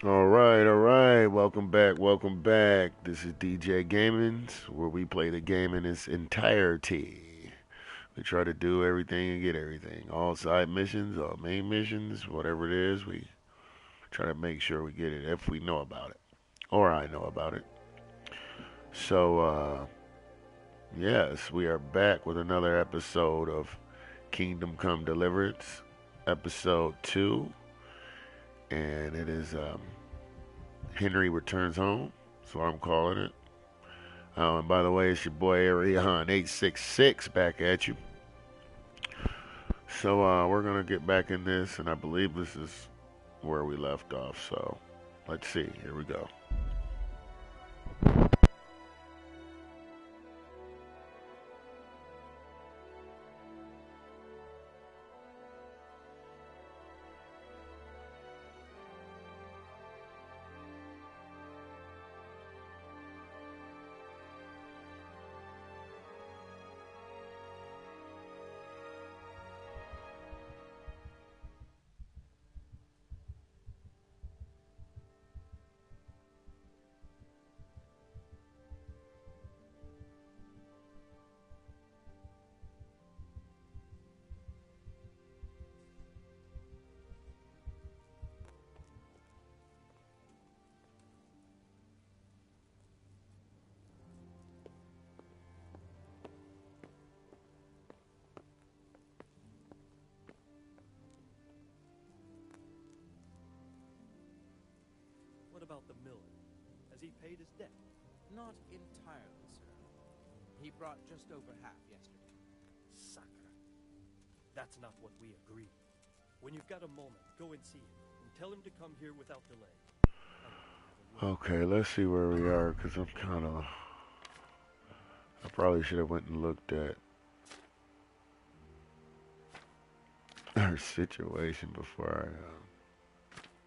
All right. Welcome back. Welcome back. This is DJ Gaming's, where we play the game in its entirety. We try to do everything and get everything. All side missions, all main missions, whatever it is, we try to make sure we get it if we know about it. Or I know about it. So, yes, we are back with another episode of Kingdom Come Deliverance, episode 2. And it is Henry Returns Home. That's what I'm calling it. And by the way, it's your boy Arion 866 back at you. So we're gonna get back in this, and I believe this is where we left off. So let's see. Here we go. What about the miller? Has he paid his debt? Not entirely, sir. He brought just over half yesterday. Sucker. That's not what we agreed. When you've got a moment, go and see him, and tell him to come here without delay. Okay, let's see where we are, cause I'm kind of. I probably should have went and looked at our situation before I.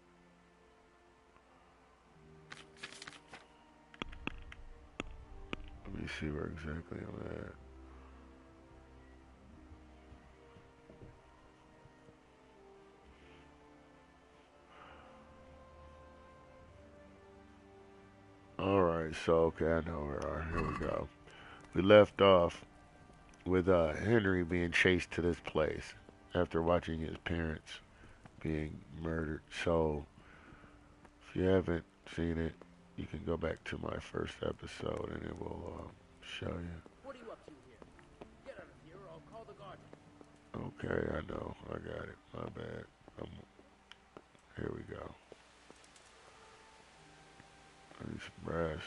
Let me see where exactly I'm at. Alright, so okay, I know where we are. Here we go. We left off with Henry being chased to this place after watching his parents being murdered. So, if you haven't seen it, you can go back to my first episode and it will show you. What are you up to here? Get out of here or I'll call the guardian. Okay, I know. I got it. My bad. Here we go. I need some brass.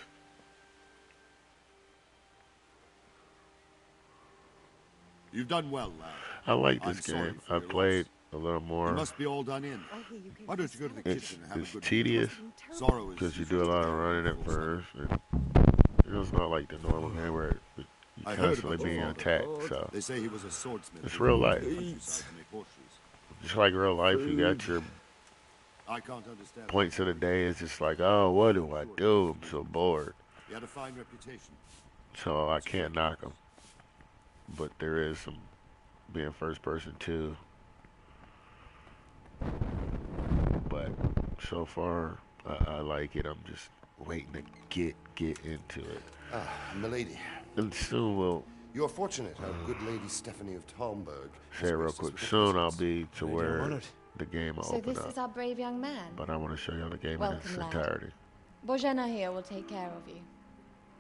You've done well, lad. I like I'm this sorry game. for I your played loss. a little You more. must be all done in. Why don't you go to the It's kitchen and have it's a good tedious meal? Sorrow is because you do a lot of running at first. And it's not like the normal game where you're I heard constantly about your being father. attacked. So They say he was a swordsmith. it's who real went life. to the countryside to make horseshoes. Just like real life, you got your I can't understand. points of the day. It's just like, oh, what do I do? I'm so bored. He had a fine reputation. So I can't knock him. But there is some being first person too. But so far, I like it. I'm just waiting to get into it. Ah, milady. And soon we'll You're fortunate our good lady Stephanie of Talmberg say it real quick. Soon I'll be to where the game will So open this up. is our brave young man. But I want to show you the game in its Welcome, lad. entirety. Bojena here will take care of you.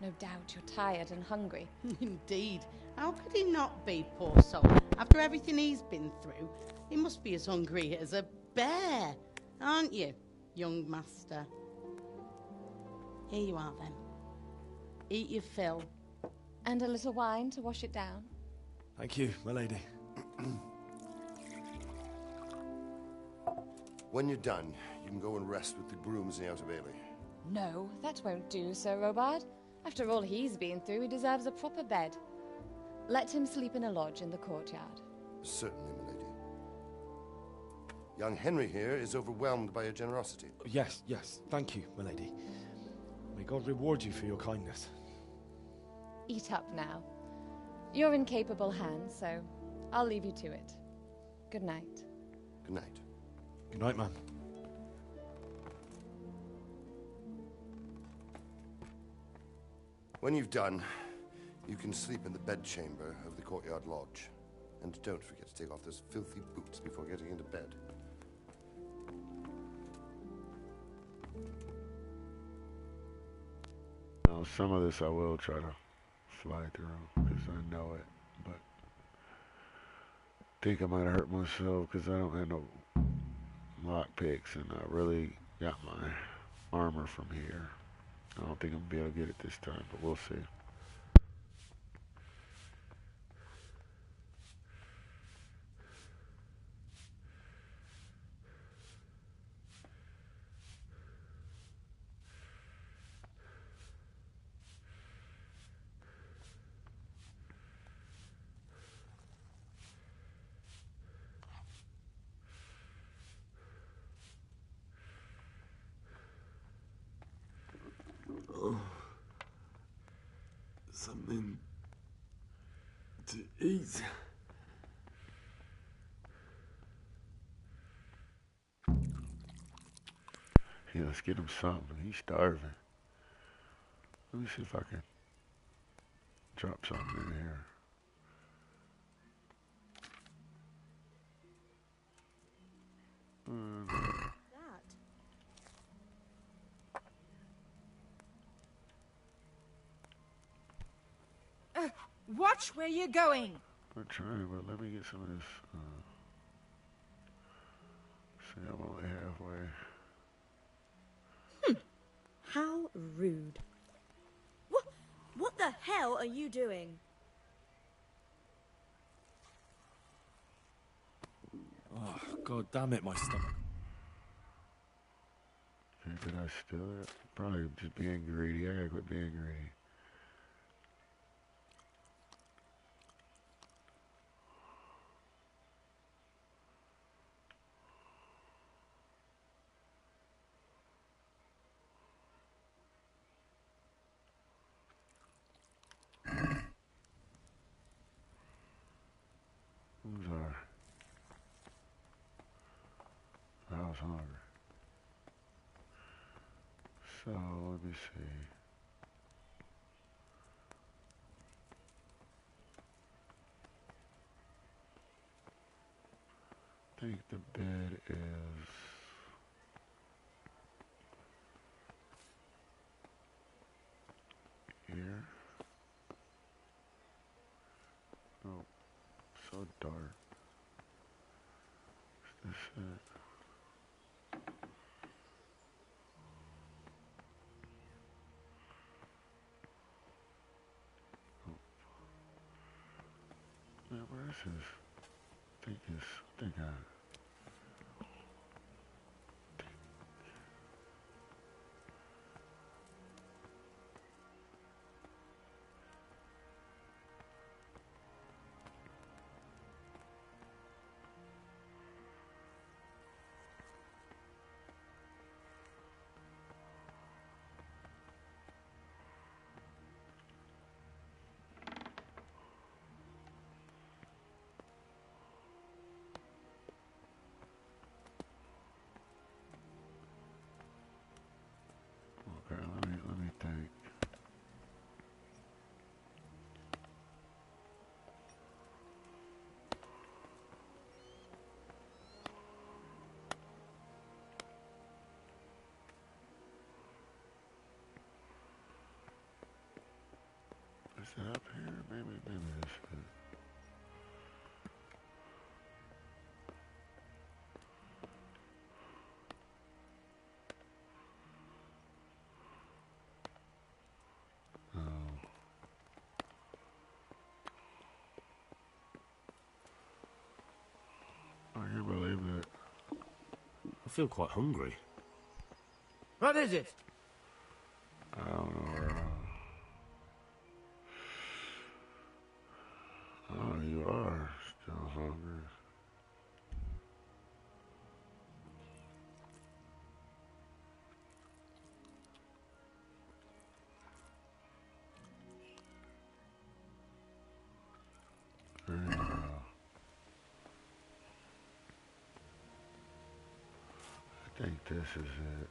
No doubt you're tired and hungry. Indeed. How could he not be, poor soul? After everything he's been through, he must be as hungry as a bear, aren't you, young master? Here you are, then. Eat your fill. And a little wine to wash it down. Thank you, my lady. When you're done, you can go and rest with the grooms in the Outer Bailey. No, that won't do, Sir Robard. After all he's been through, he deserves a proper bed. Let him sleep in a lodge in the courtyard. Certainly, milady. Young Henry here is overwhelmed by your generosity. Yes, thank you, my lady. May God reward you for your kindness. Eat up now. You're in capable hands, so I'll leave you to it. Good night. Good night. Good night, man. When you've done, you can sleep in the bedchamber of the courtyard lodge. And don't forget to take off those filthy boots before getting into bed. Now, some of this I will try to fly through because I know it, but I think I might have hurt myself because I don't have no lockpicks, and I really got my armor from here. I don't think I'm gonna be able to get it this time, but we'll see. Something to eat. Yeah, let's get him something. He's starving. Let me see if I can drop something in here. Watch where you're going. I'm trying, but let me get some of this. See, I'm only halfway. How rude. What the hell are you doing? Oh, god damn it, my stomach. Okay, did I steal it? Probably just being greedy. I gotta quit being greedy. Who's our? I was hungry. So, let me see. I think the bed is here. Oh, so dark. Is this it? Man, where is this? I think I. Okay, let me think. Is it up here? Maybe this is. Oh. I can't believe it. I feel quite hungry. What is it? I don't know where oh, you are still hungry. There you go. I think this is it.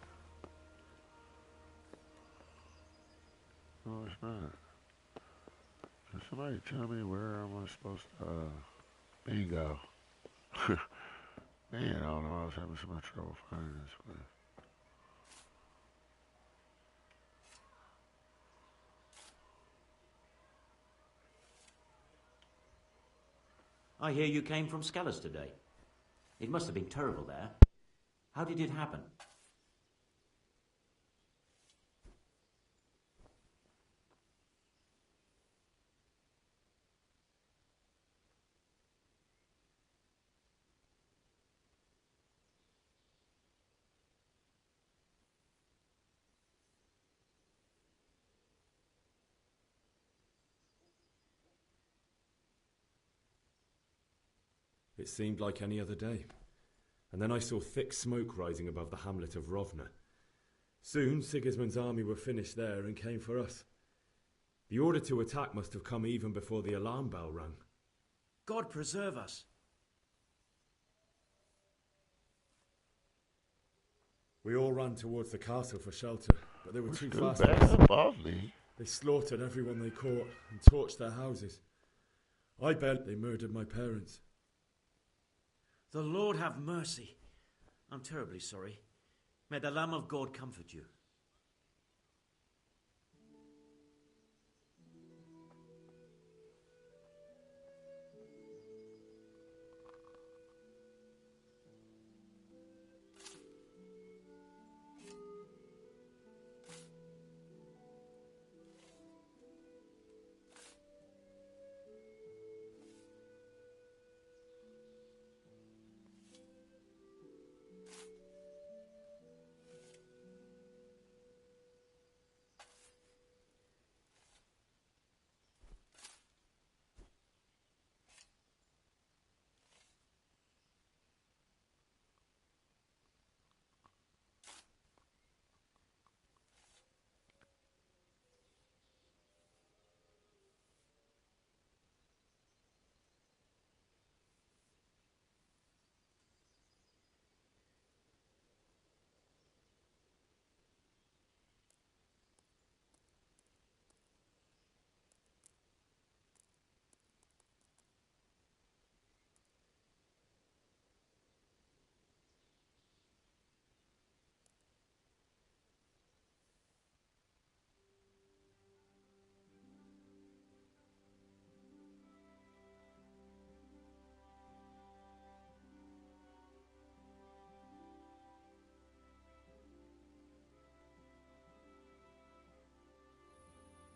Oh, no, it's not. Can somebody tell me where am I supposed to, bingo. Man, I don't know, I was having so much trouble finding this place. I hear you came from Scellars today. It must have been terrible there. How did it happen? It seemed like any other day. And then I saw thick smoke rising above the hamlet of Rovna. Soon Sigismund's army were finished there and came for us. The order to attack must have come even before the alarm bell rang. God preserve us. We all ran towards the castle for shelter, but they were too fast for back us. above me. They slaughtered everyone they caught and torched their houses. I bet they murdered my parents. The Lord have mercy. I'm terribly sorry. May the Lamb of God comfort you.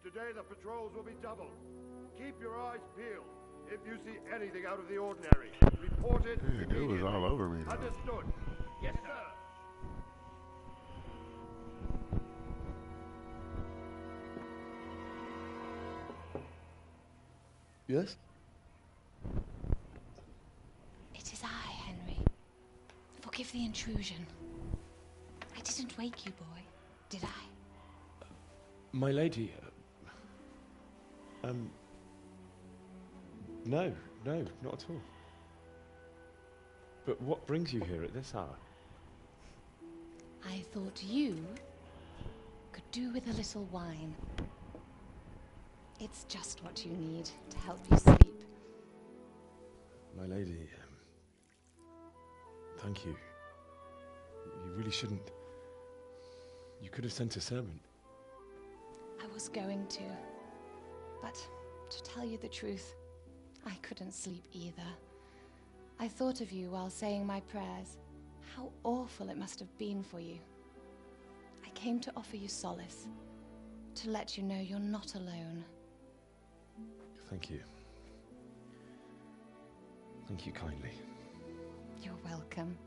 Today the patrols will be doubled. Keep your eyes peeled. If you see anything out of the ordinary, report it. Dude, it was all over me. Understood. Yes, sir. Yes? It is I, Henry. Forgive the intrusion. I didn't wake you, boy, did I? My lady... No, not at all. But what brings you here at this hour? I thought you could do with a little wine. It's just what you need to help you sleep. My lady, thank you. You really shouldn't. You could have sent a servant. I was going to. But to tell you the truth, I couldn't sleep either. I thought of you while saying my prayers. How awful it must have been for you. I came to offer you solace, to let you know you're not alone. Thank you. Thank you kindly. You're welcome.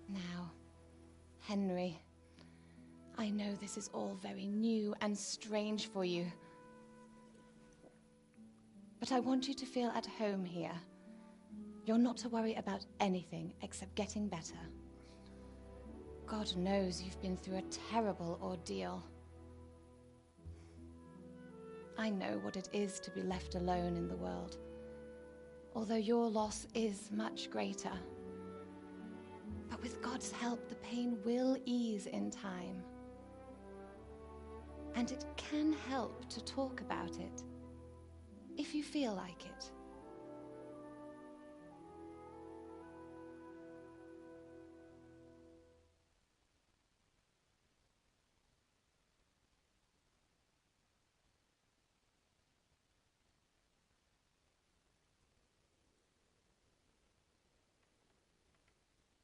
Now, Henry, I know this is all very new and strange for you. But I want you to feel at home here. You're not to worry about anything except getting better. God knows you've been through a terrible ordeal. I know what it is to be left alone in the world, although your loss is much greater. But with God's help, the pain will ease in time. And it can help to talk about it, if you feel like it.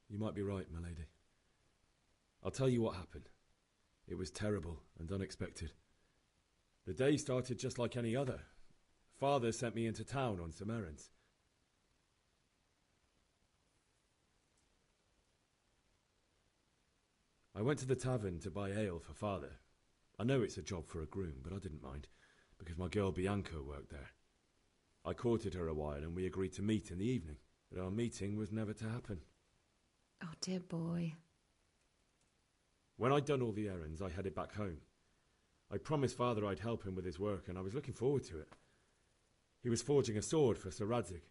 You might be right, my lady. I'll tell you what happened. It was terrible and unexpected. The day started just like any other. Father sent me into town on some errands. I went to the tavern to buy ale for Father. I know it's a job for a groom, but I didn't mind, because my girl Bianca worked there. I courted her a while and we agreed to meet in the evening, but our meeting was never to happen. Oh, dear boy. When I'd done all the errands, I headed back home. I promised Father I'd help him with his work, and I was looking forward to it. He was forging a sword for Sir Radzig.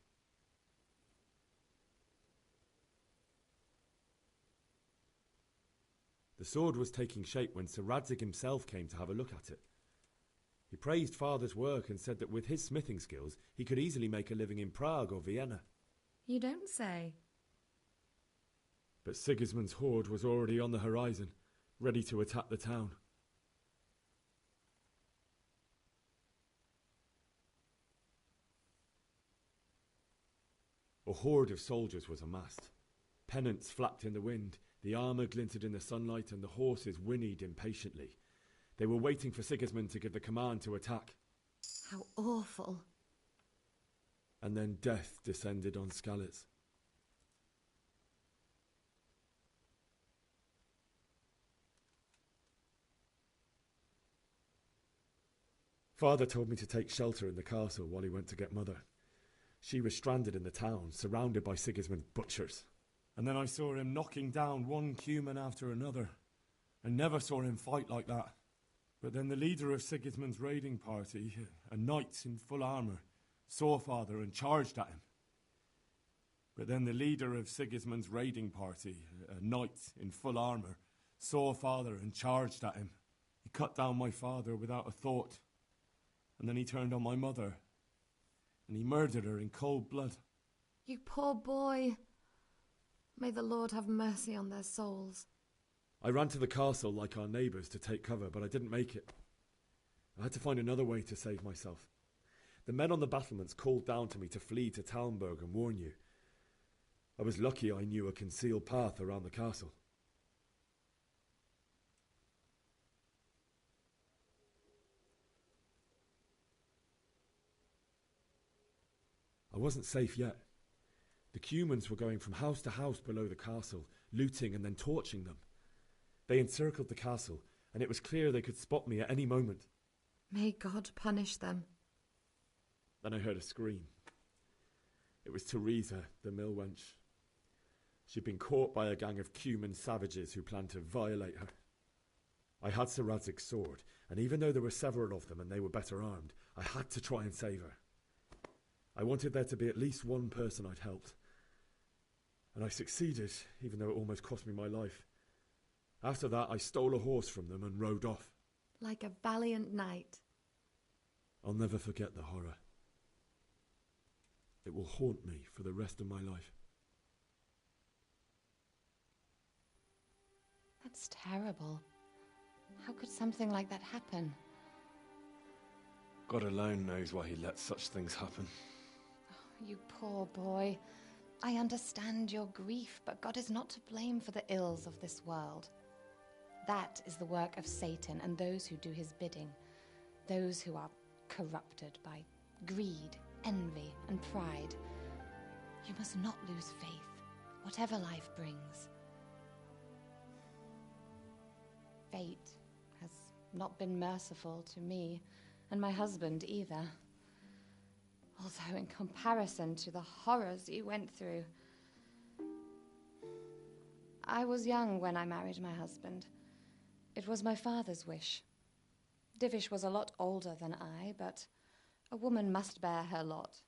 The sword was taking shape when Sir Radzig himself came to have a look at it. He praised Father's work and said that with his smithing skills, he could easily make a living in Prague or Vienna. You don't say. But Sigismund's horde was already on the horizon, ready to attack the town. A horde of soldiers was amassed. Pennants flapped in the wind, the armour glinted in the sunlight, and the horses whinnied impatiently. They were waiting for Sigismund to give the command to attack. How awful. And then death descended on Skalitz. Father told me to take shelter in the castle while he went to get Mother. She was stranded in the town, surrounded by Sigismund's butchers. And then I saw him knocking down one Cuman after another. I never saw him fight like that. But then the leader of Sigismund's raiding party, a knight in full armour, saw Father and charged at him. But then the leader of Sigismund's raiding party, a knight in full armour, saw Father and charged at him. He cut down my father without a thought. And then he turned on my mother. And he murdered her in cold blood. You poor boy. May the Lord have mercy on their souls. I ran to the castle like our neighbours to take cover, but I didn't make it. I had to find another way to save myself. The men on the battlements called down to me to flee to Talmberg and warn you. I was lucky I knew a concealed path around the castle. I wasn't safe yet. The Cumans were going from house to house below the castle, looting and then torching them. They encircled the castle, and it was clear they could spot me at any moment. May God punish them. Then I heard a scream. It was Teresa, the mill wench. She'd been caught by a gang of Cuman savages who planned to violate her. I had Sir Radzig's sword, and even though there were several of them and they were better armed, I had to try and save her. I wanted there to be at least one person I'd helped. And I succeeded, even though it almost cost me my life. After that, I stole a horse from them and rode off. Like a valiant knight. I'll never forget the horror. It will haunt me for the rest of my life. That's terrible. How could something like that happen? God alone knows why he lets such things happen. Oh, you poor boy. I understand your grief, but God is not to blame for the ills of this world. That is the work of Satan and those who do his bidding. Those who are corrupted by greed, envy, and pride. You must not lose faith, whatever life brings. Fate has not been merciful to me, and my husband either. Although in comparison to the horrors you went through. I was young when I married my husband. It was my father's wish. Divish was a lot older than I, but a woman must bear her lot.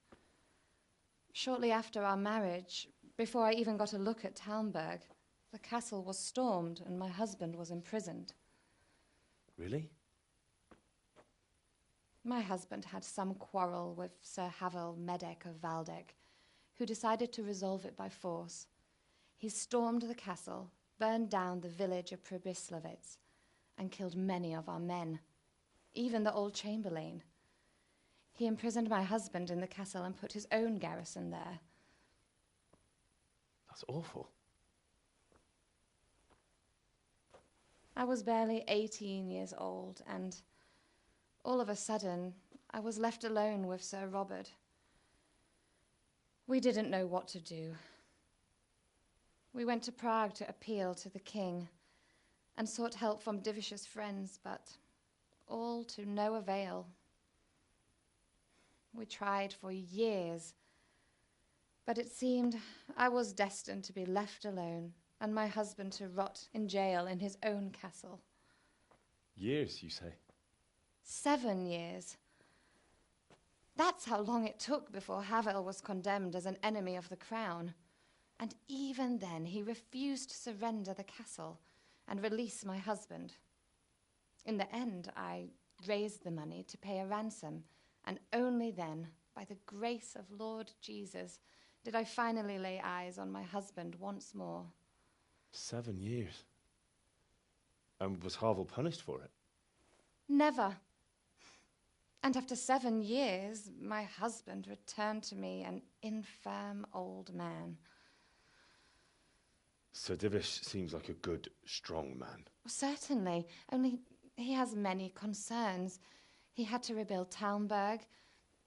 Shortly after our marriage, before I even got a look at Talmberg, the castle was stormed and my husband was imprisoned. Really? My husband had some quarrel with Sir Havel Medek of Valdek, who decided to resolve it by force. He stormed the castle, burned down the village of Pribyslavitz, and killed many of our men, even the old chamberlain. He imprisoned my husband in the castle and put his own garrison there. That's awful. I was barely 18 years old, and all of a sudden, I was left alone with Sir Robert. We didn't know what to do. We went to Prague to appeal to the king and sought help from Divish's friends, but all to no avail. We tried for years, but it seemed I was destined to be left alone and my husband to rot in jail in his own castle. Years, you say? 7 years. That's how long it took before Havel was condemned as an enemy of the crown. And even then he refused to surrender the castle and release my husband. In the end, I raised the money to pay a ransom, and only then, by the grace of Lord Jesus, did I finally lay eyes on my husband once more. 7 years? And was Havel punished for it? Never. And after 7 years, my husband returned to me an infirm old man. Sir Divish seems like a good, strong man. Certainly, only he has many concerns. He had to rebuild Talmberg.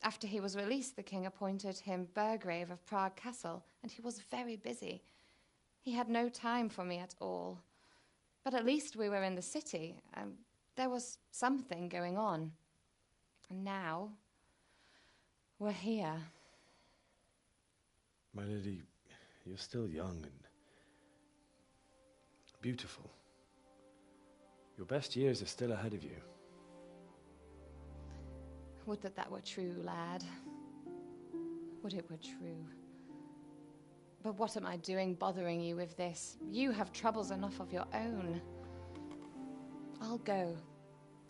After he was released, the king appointed him Burgrave of Prague Castle, and he was very busy. He had no time for me at all. But at least we were in the city, and there was something going on. And now, we're here. My lady, you're still young and beautiful. Your best years are still ahead of you. Would that that were true, lad. Would it were true. But what am I doing bothering you with this? You have troubles enough of your own. I'll go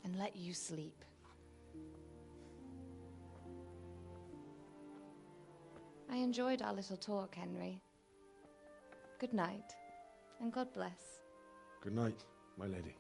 and let you sleep. I enjoyed our little talk, Henry. Good night, and God bless. Good night, my lady.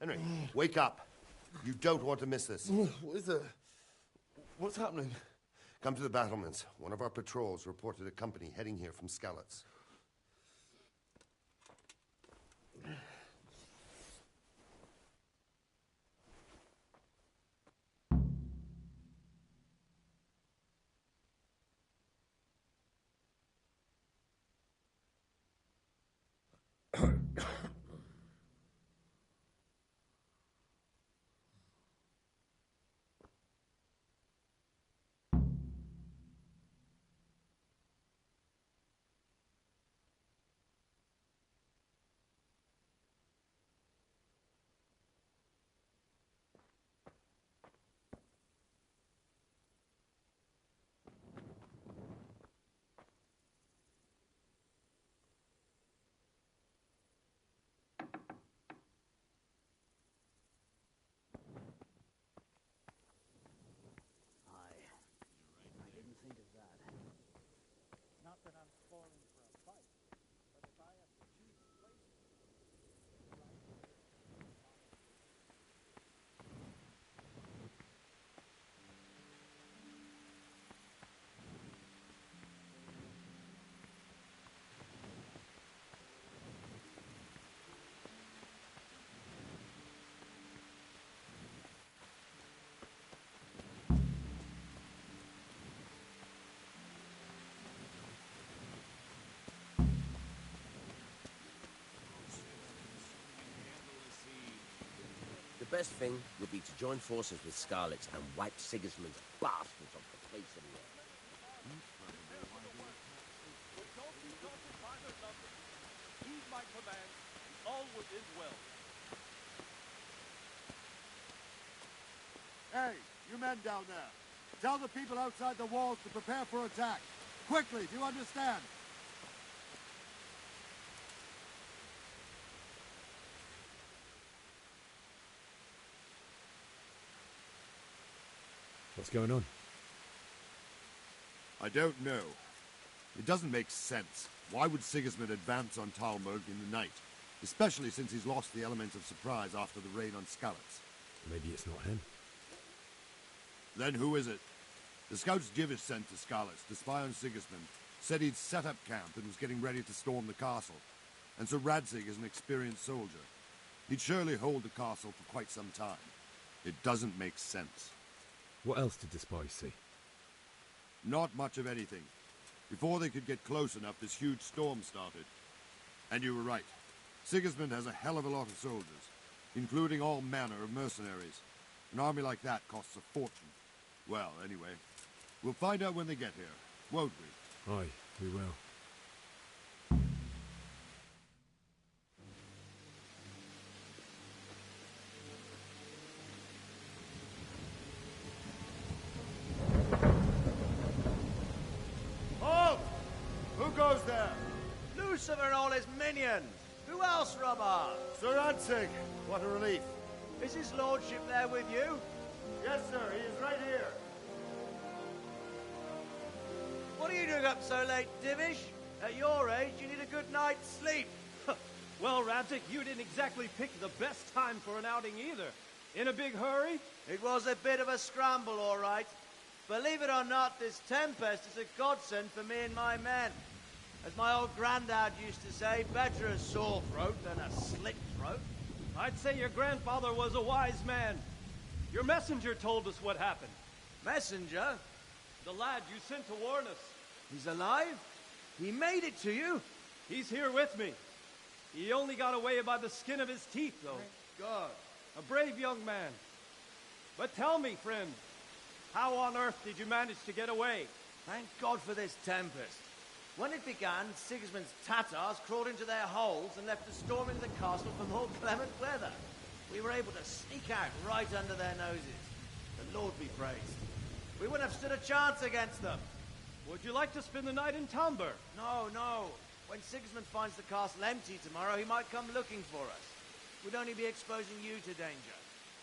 Henry, wake up. You don't want to miss this. What is it? What's happening? Come to the battlements. One of our patrols reported a company heading here from Skalitz. best thing would be to join forces with Scarlets and wipe Sigismund's bastards off the face of the earth. Heed my command. All within well. Hey, you men down there. Tell the people outside the walls to prepare for attack. Quickly, do you understand? What's going on? I don't know. It doesn't make sense. Why would Sigismund advance on Talmberg in the night? Especially since he's lost the element of surprise after the raid on Skalitz. Maybe it's not him. Then who is it? The scouts Jivish sent to Skalitz to spy on Sigismund said he'd set up camp and was getting ready to storm the castle. And Sir Radzig is an experienced soldier. He'd surely hold the castle for quite some time. It doesn't make sense. What else did the spies see? Not much of anything. Before they could get close enough, this huge storm started. And you were right. Sigismund has a hell of a lot of soldiers, including all manner of mercenaries. An army like that costs a fortune. Well, anyway, we'll find out when they get here, won't we? Aye, we will. Halt! Who goes there? Lucifer and all his minions. Who else, Robert? Sir Radzig. What a relief. Is his lordship there with you? Yes, sir. He is right here. What are you doing up so late, Divish? At your age, you need a good night's sleep. Well, Radzig, you didn't exactly pick the best time for an outing either. In a big hurry? It was a bit of a scramble, all right. Believe it or not, this tempest is a godsend for me and my men. As my old granddad used to say, better a sore throat than a slit throat. I'd say your grandfather was a wise man. Your messenger told us what happened. Messenger? The lad you sent to warn us. He's alive? He made it to you? He's here with me. He only got away by the skin of his teeth, though. Thank God. A brave young man. But tell me, friend, how on earth did you manage to get away? Thank God for this tempest. When it began, Sigismund's Tatars crawled into their holes and left us storming the castle for more clement weather. We were able to sneak out right under their noses. The Lord be praised. We wouldn't have stood a chance against them. Would you like to spend the night in Talmberg? No, no. When Sigismund finds the castle empty tomorrow, he might come looking for us. We'd only be exposing you to danger.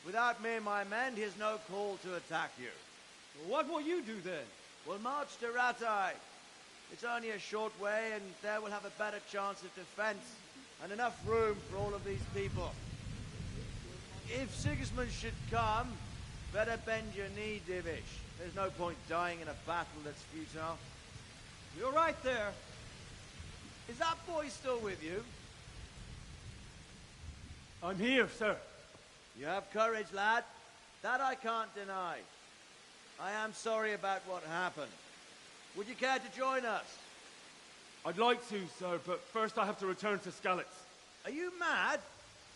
Without me and my men, he has no call to attack you. Well, what will you do then? We'll march to Ratai. It's only a short way, and there we'll have a better chance of defense and enough room for all of these people. If Sigismund should come, better bend your knee, Divish. There's no point dying in a battle that's futile. You're right there. Is that boy still with you? I'm here, sir. You have courage, lad. That I can't deny. I am sorry about what happened. Would you care to join us? I'd like to, sir, but first I have to return to Skalitz. Are you mad?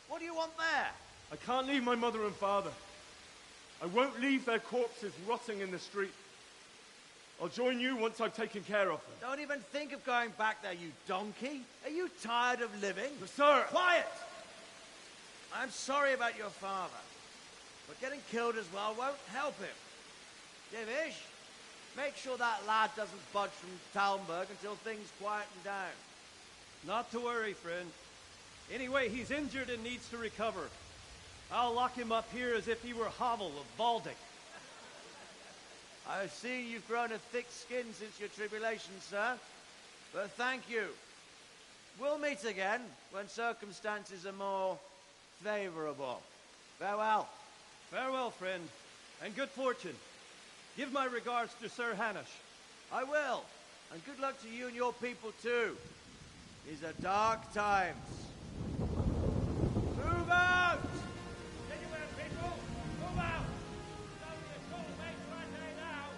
What do you want there? I can't leave my mother and father. I won't leave their corpses rotting in the street. I'll join you once I've taken care of them. Don't even think of going back there, you donkey. Are you tired of living? But sir! Quiet! I'm sorry about your father, but getting killed as well won't help him. Divish, make sure that lad doesn't budge from Talmberg until things quieten down. Not to worry, friend. Anyway, he's injured and needs to recover. I'll lock him up here as if he were Havel of Baldic. I've seen you've grown a thick skin since your tribulation, sir. But thank you. We'll meet again when circumstances are more favorable. Farewell. Farewell, friend, and good fortune. Give my regards to Sir Hanush. I will. And good luck to you and your people, too. These are dark times. Move out! Anywhere, people! Move out! It's only a short way to our day now.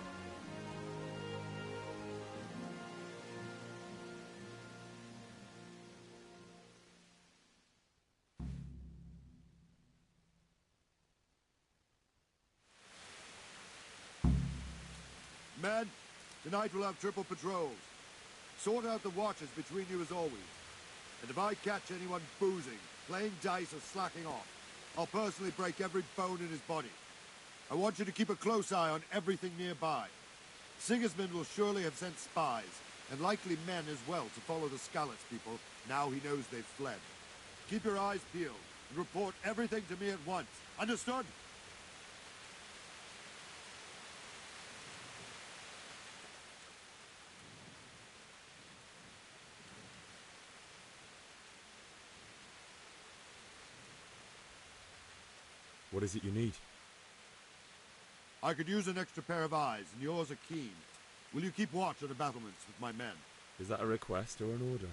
Men, tonight we'll have triple patrols. Sort out the watches between you as always. And if I catch anyone boozing, playing dice or slacking off, I'll personally break every bone in his body. I want you to keep a close eye on everything nearby. Sigismund will surely have sent spies, and likely men as well, to follow the Skalitz people, now he knows they've fled. Keep your eyes peeled, and report everything to me at once. Understood? What is it you need? I could use an extra pair of eyes, and yours are keen. Will you keep watch on the battlements with my men? Is that a request or an order?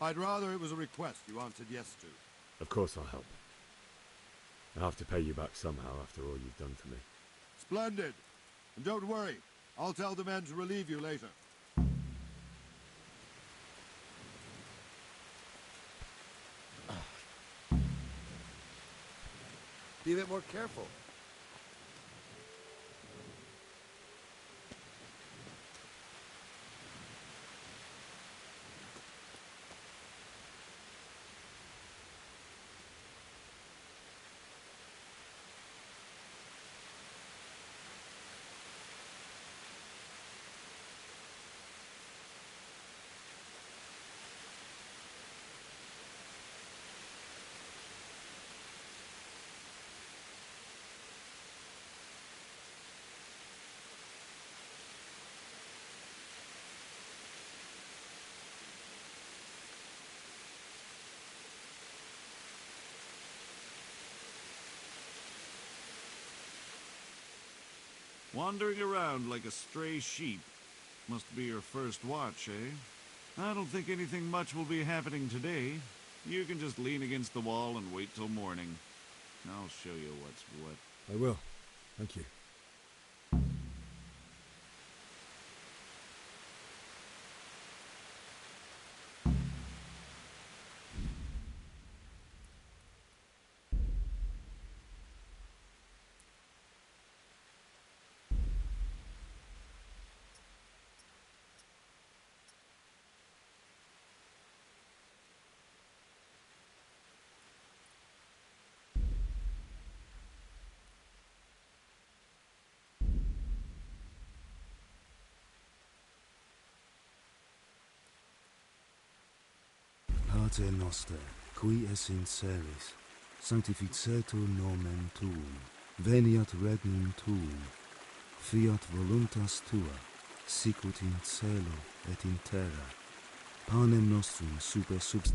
I'd rather it was a request you answered yes to. Of course I'll help. I'll have to pay you back somehow after all you've done for me. Splendid! And don't worry, I'll tell the men to relieve you later. Be a bit more careful. Wandering around like a stray sheep. Must be your first watch, eh? I don't think anything much will be happening today. You can just lean against the wall and wait till morning. I'll show you what's what. I will. Thank you. Pater noster, qui es in celis, sanctificetur nomen tuum, veniat regnum tuum, fiat voluntas tua, sicut in cielo et in terra. Panem nostrum super subs...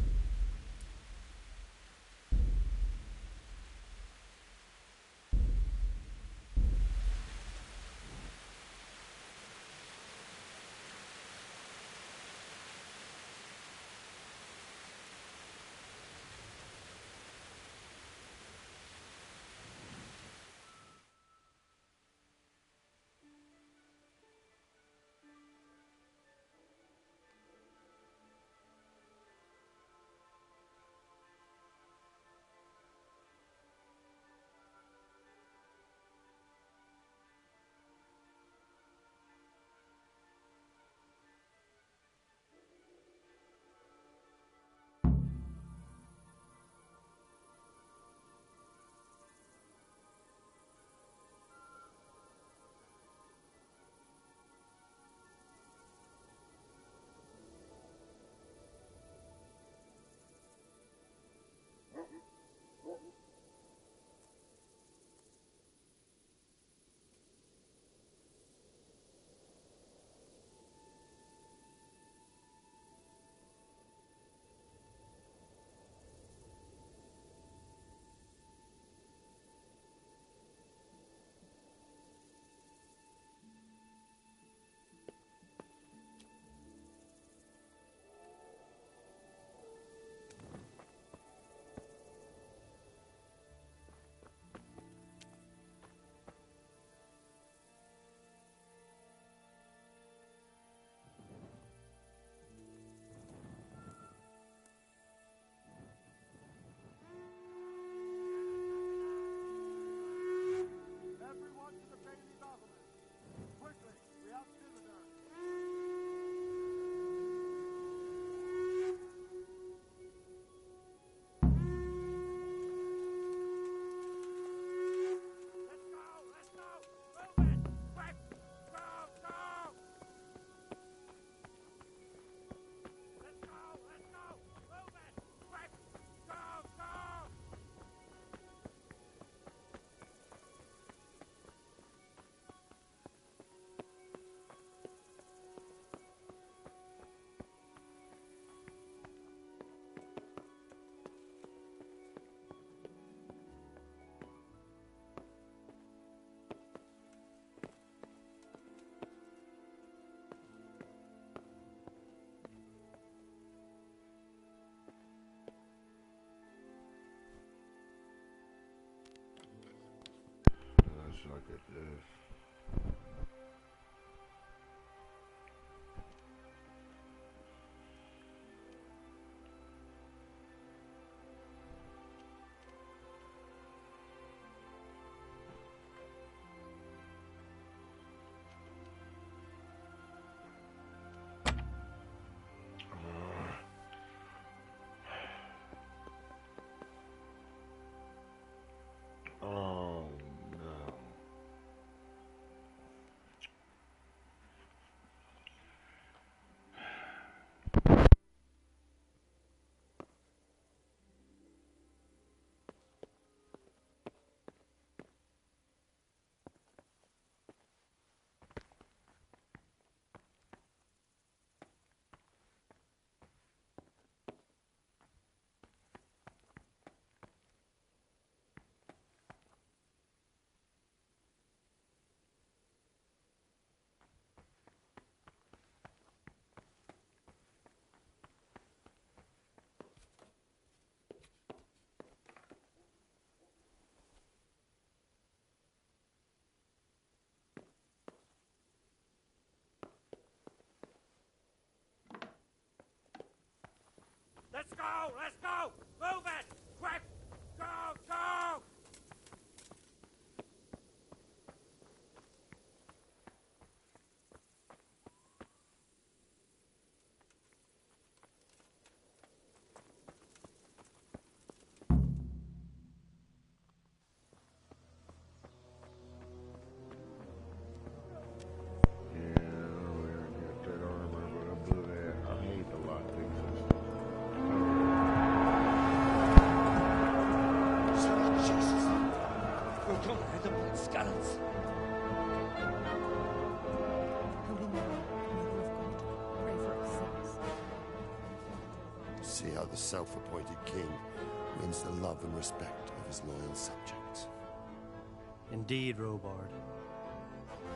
at this. Oh no. Let's go! Let's go! Move it! Quick! Go! Go! Yeah, we're gonna get that armor, but I blew that. I hate the lockpick system. Jesus! We're gonna hit them like scallops. Holy Mary, Mother of God, pray for us sinners. See how the self-appointed king wins the love and respect of his loyal subjects. Indeed, Robard.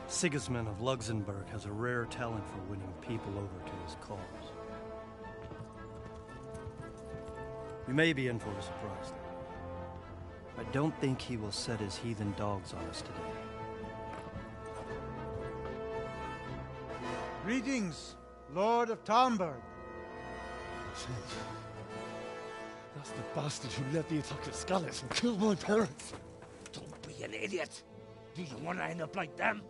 Sigismund of Luxembourg has a rare talent for winning people over to his cause. You may be in for a surprise, though. I don't think he will set his heathen dogs on us today. Greetings, Lord of Talmberg. That's the bastard who led the attack at Scallis and killed my parents. Don't be an idiot. Do you want to end up like them?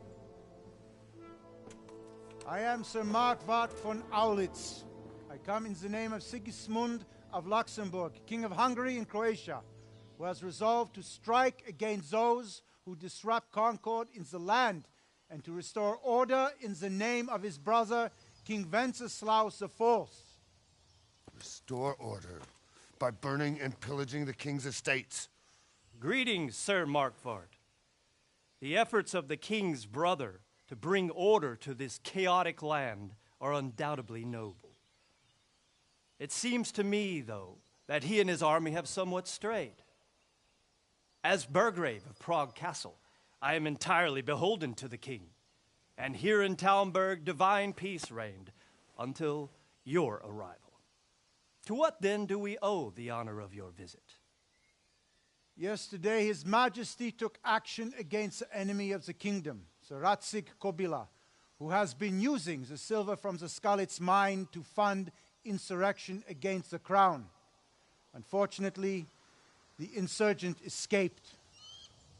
I am Sir Markwart von Aulitz. I come in the name of Sigismund of Luxembourg, King of Hungary and Croatia, who has resolved to strike against those who disrupt concord in the land and to restore order in the name of his brother, King Wenceslaus IV. Restore order by burning and pillaging the king's estates. Greetings, Sir Markwart. The efforts of the king's brother to bring order to this chaotic land are undoubtedly noble. It seems to me, though, that he and his army have somewhat strayed. As Burgrave of Prague Castle, I am entirely beholden to the king, and here in Talmberg divine peace reigned until your arrival. To what then do we owe the honor of your visit? Yesterday, His Majesty took action against the enemy of the kingdom, Sir Ratzik Kobila, who has been using the silver from the Skalitz mine to fund insurrection against the crown. Unfortunately, the insurgent escaped.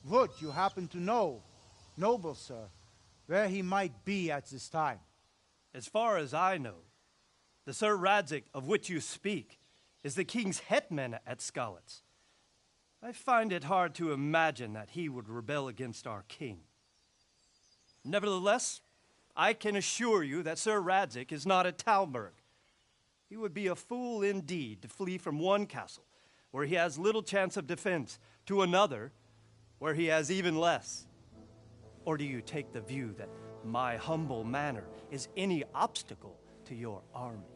Would you happen to know, noble sir, where he might be at this time? As far as I know, the Sir Radzik of which you speak is the king's hetman at Skalitz. I find it hard to imagine that he would rebel against our king. Nevertheless, I can assure you that Sir Radzik is not at Talmberg. He would be a fool indeed to flee from one castle, where he has little chance of defense, to another, where he has even less. Or do you take the view that my humble manner is any obstacle to your army?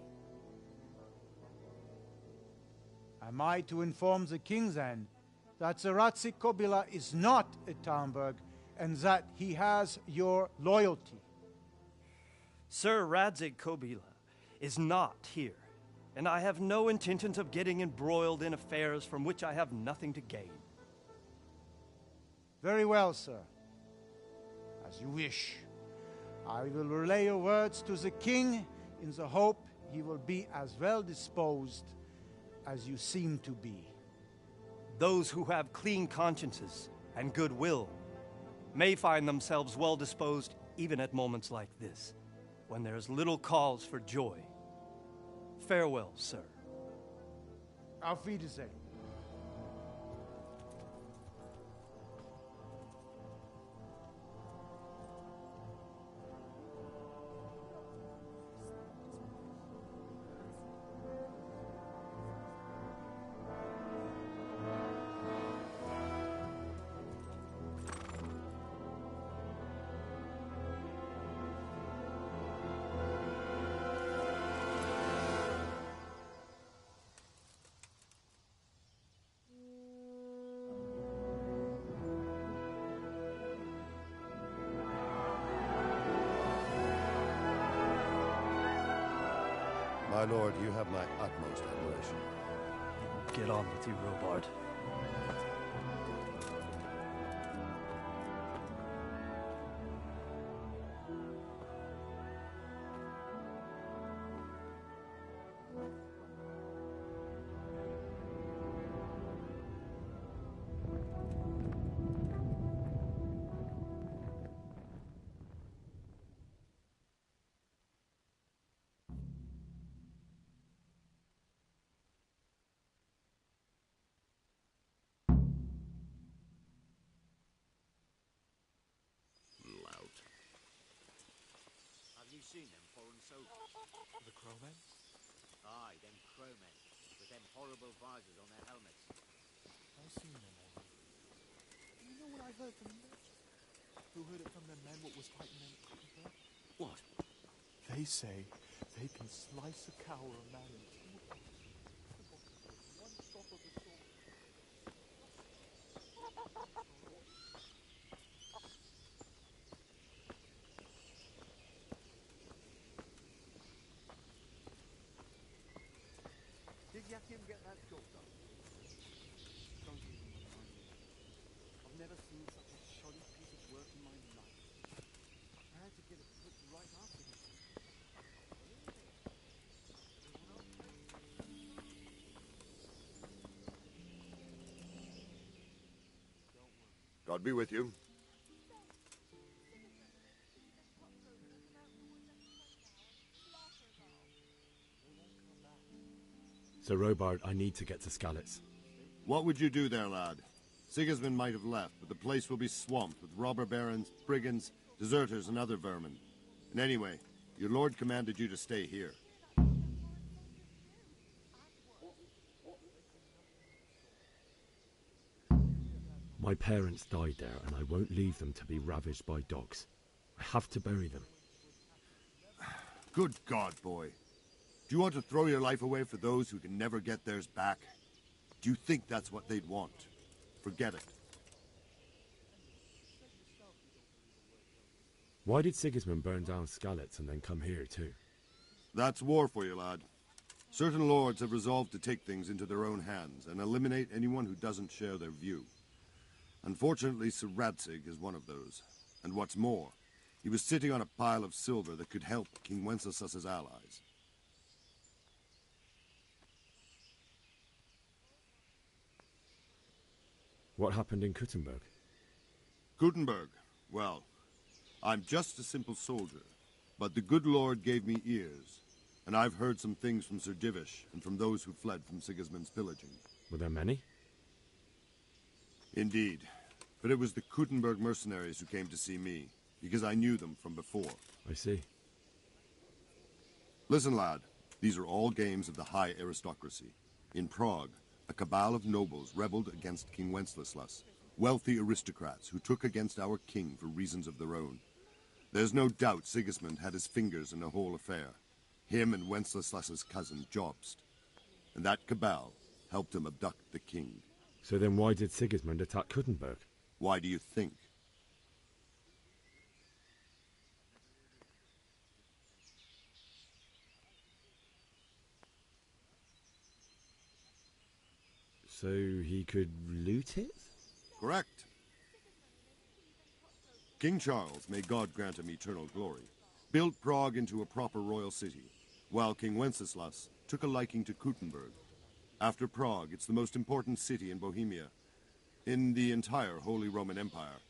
Am I to inform the king then that Sir Ratzik Kobila is not at Talmberg and that he has your loyalty? Sir Radzik Kobila is not here, and I have no intentions of getting embroiled in affairs from which I have nothing to gain. Very well, sir. as you wish. I will relay your words to the king in the hope he will be as well disposed as you seem to be. Those who have clean consciences and goodwill may find themselves well disposed even at moments like this, when there is little cause for joy. Farewell, sir. Auf Wiedersehen. My lord, you have my utmost admiration. Get on with you, Robard. Seen them foreign soldiers? The crowmen? Aye, them crowmen, with them horrible visors on their helmets. I've seen them all. You know what I heard from the merchant? Who heard it from the men what was fighting them at Cottonburg? What? They say they can slice a cow or a man in two halves. One shot of a sword. Did Yakim get that job done? Don't even remind me. I've never seen such a shoddy piece of work in my life. I had to get it put right after him. God be with you. Sir Robard, I need to get to Skalitz. What would you do there, lad? Sigismund might have left, but the place will be swamped with robber barons, brigands, deserters, and other vermin. And anyway, your lord commanded you to stay here. My parents died there, and I won't leave them to be ravaged by dogs. I have to bury them. Good God, boy. Do you want to throw your life away for those who can never get theirs back? Do you think that's what they'd want? Forget it. Why did Sigismund burn down Skalitz and then come here too? That's war for you, lad. Certain lords have resolved to take things into their own hands and eliminate anyone who doesn't share their view. Unfortunately, Sir Radzig is one of those. And what's more, he was sitting on a pile of silver that could help King Wenceslas's allies. What happened in Kuttenberg? Gutenberg? Well, I'm just a simple soldier, but the good Lord gave me ears, and I've heard some things from Sir Divish and from those who fled from Sigismund's pillaging. Were there many? Indeed, but it was the Kuttenberg mercenaries who came to see me, because I knew them from before. I see. Listen, lad, these are all games of the high aristocracy. In Prague, a cabal of nobles rebelled against King Wenceslas, wealthy aristocrats who took against our king for reasons of their own. There's no doubt Sigismund had his fingers in the whole affair. Him and Wenceslas's cousin, Jobst. And that cabal helped him abduct the king. So then why did Sigismund attack Kuttenberg? Why do you think? So he could loot it? Correct. King Charles, may God grant him eternal glory, built Prague into a proper royal city, while King Wenceslas took a liking to Kuttenberg. After Prague, it's the most important city in Bohemia, in the entire Holy Roman Empire.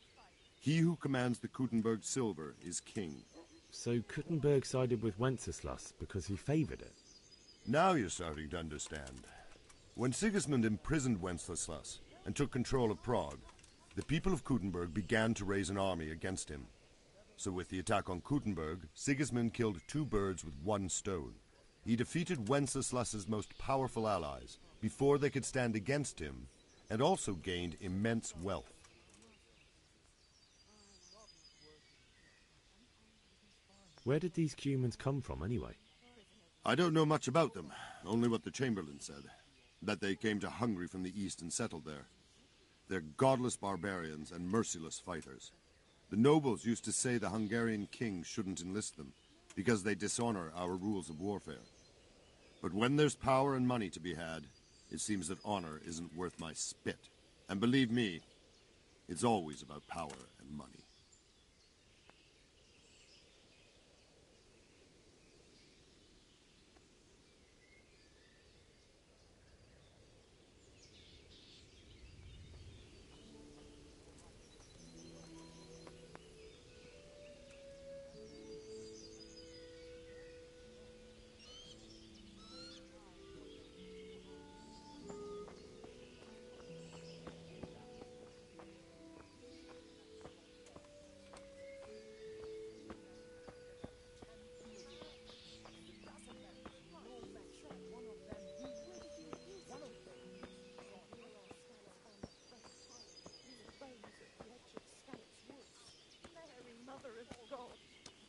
He who commands the Kuttenberg silver is king. So Kuttenberg sided with Wenceslas because he favoured it? Now you're starting to understand. When Sigismund imprisoned Wenceslas and took control of Prague, the people of Kuttenberg began to raise an army against him. So with the attack on Kuttenberg, Sigismund killed 2 birds with 1 stone. He defeated Wenceslas's most powerful allies before they could stand against him, and also gained immense wealth. Where did these Cumans come from, anyway? I don't know much about them, only what the Chamberlain said, that they came to Hungary from the east and settled there. They're godless barbarians and merciless fighters. The nobles used to say the Hungarian king shouldn't enlist them, because they dishonor our rules of warfare. But when there's power and money to be had, it seems that honor isn't worth my spit. And believe me, it's always about power and money.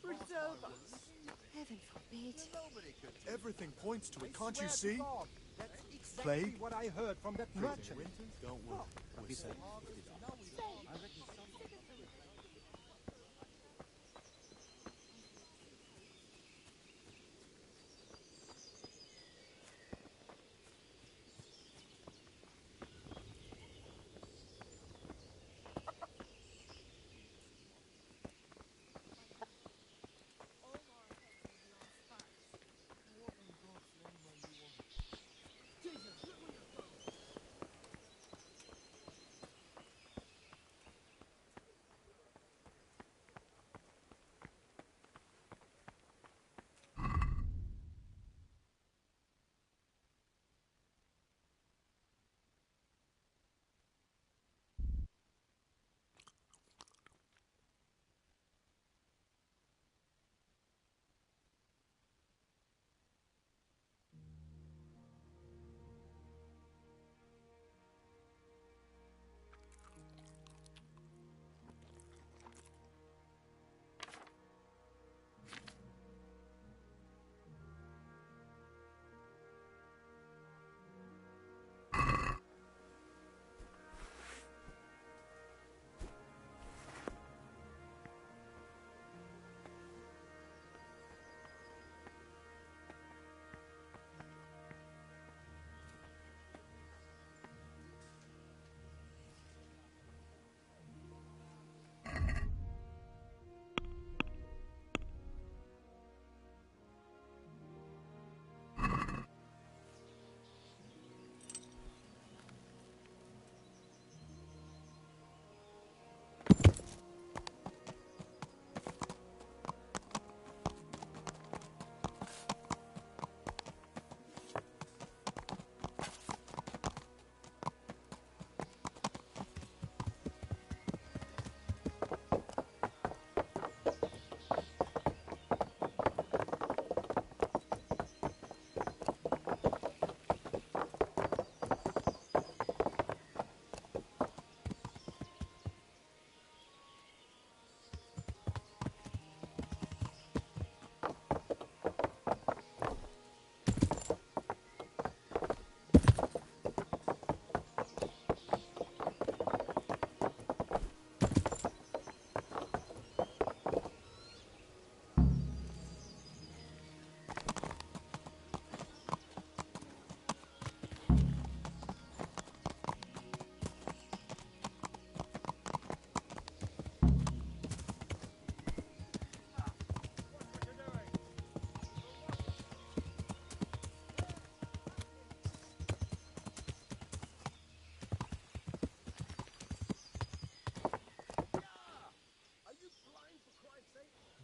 Preserve us. Heaven forbid. Everything points to it, can't you see? That's exactly Plague? what I heard from that merchant. Don't worry. We're safe.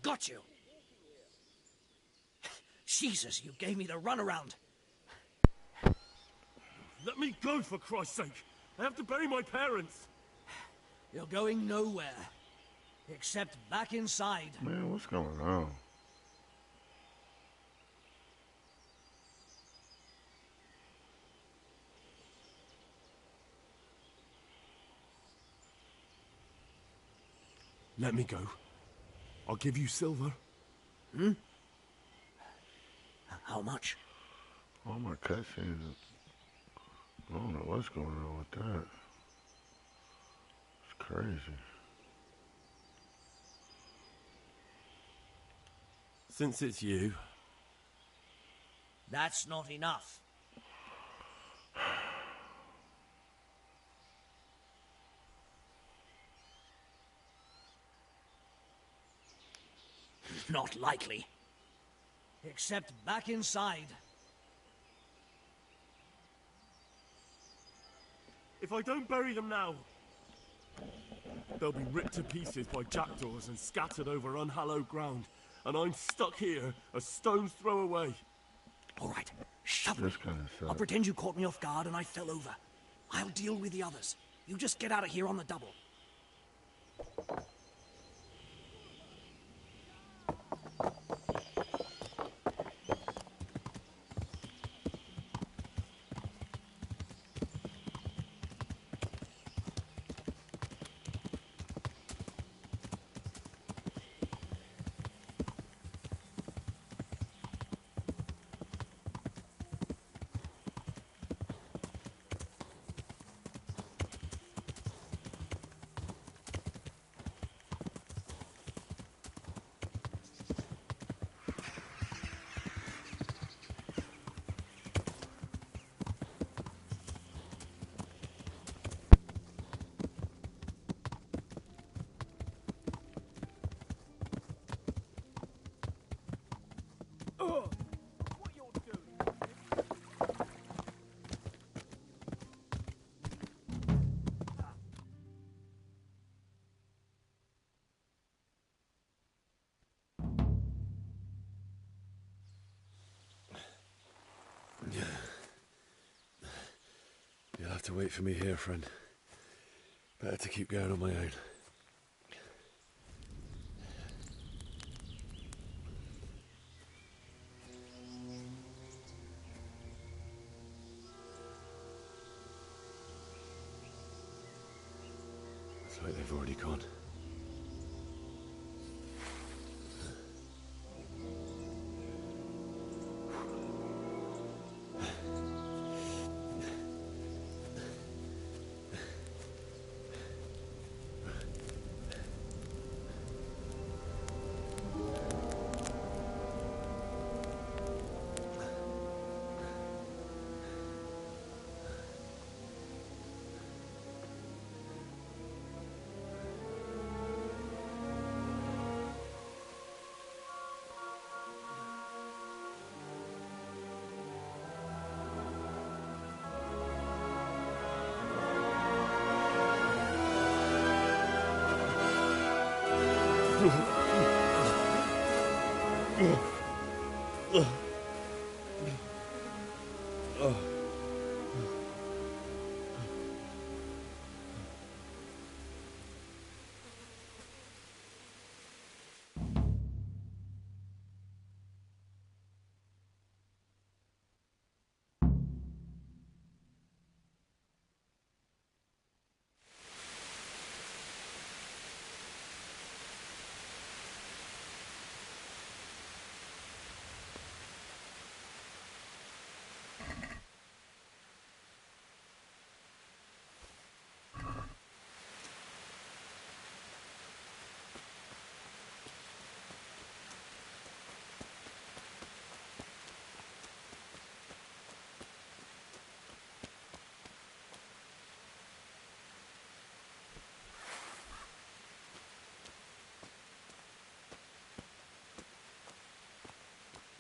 got you. Jesus, you gave me the runaround. Let me go, for Christ's sake. I have to bury my parents. You're going nowhere. Except back inside. Man, what's going on? Let me go. I'll give you silver. Hmm? How much? All my cutscenes. I don't know what's going on with that. It's crazy. Since it's you. That's not enough. Not likely. Except back inside. If I don't bury them now, they'll be ripped to pieces by jackdaws and scattered over unhallowed ground. And I'm stuck here, a stone's throw away. All right, shove This me. kind of sucks. I'll pretend you caught me off guard and I fell over. I'll deal with the others. You just get out of here on the double. You'll have to wait for me here, friend. Better to keep going on my own. Looks like they've already gone.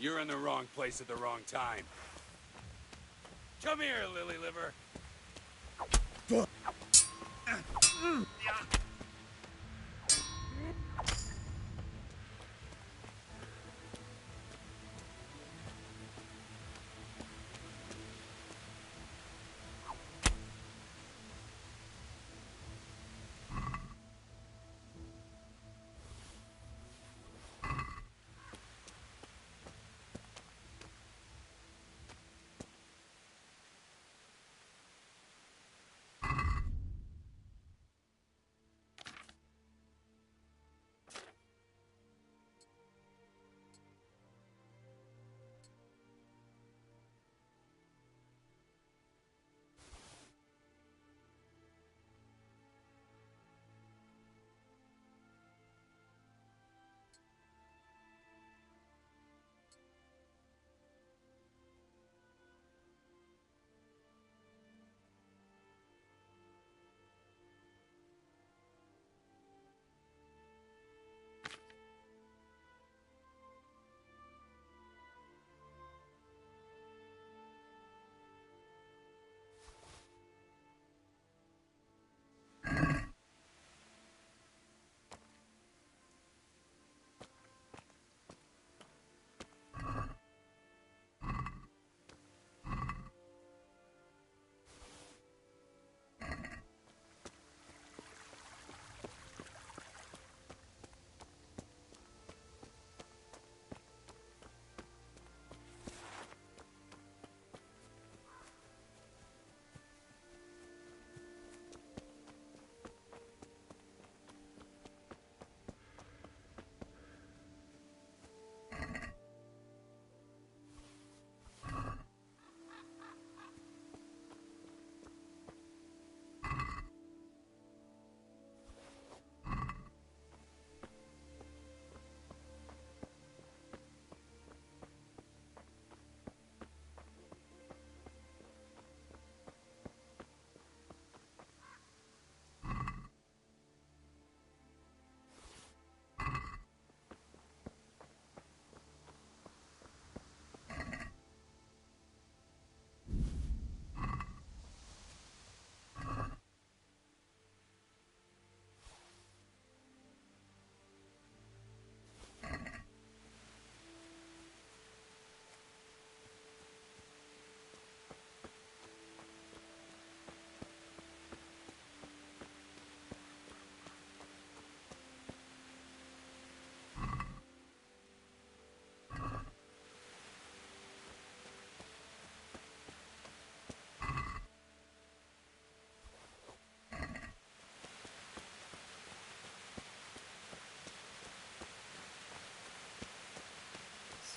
You're in the wrong place at the wrong time. Come here, lily liver.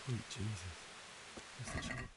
Sweet Jesus. Where's the child?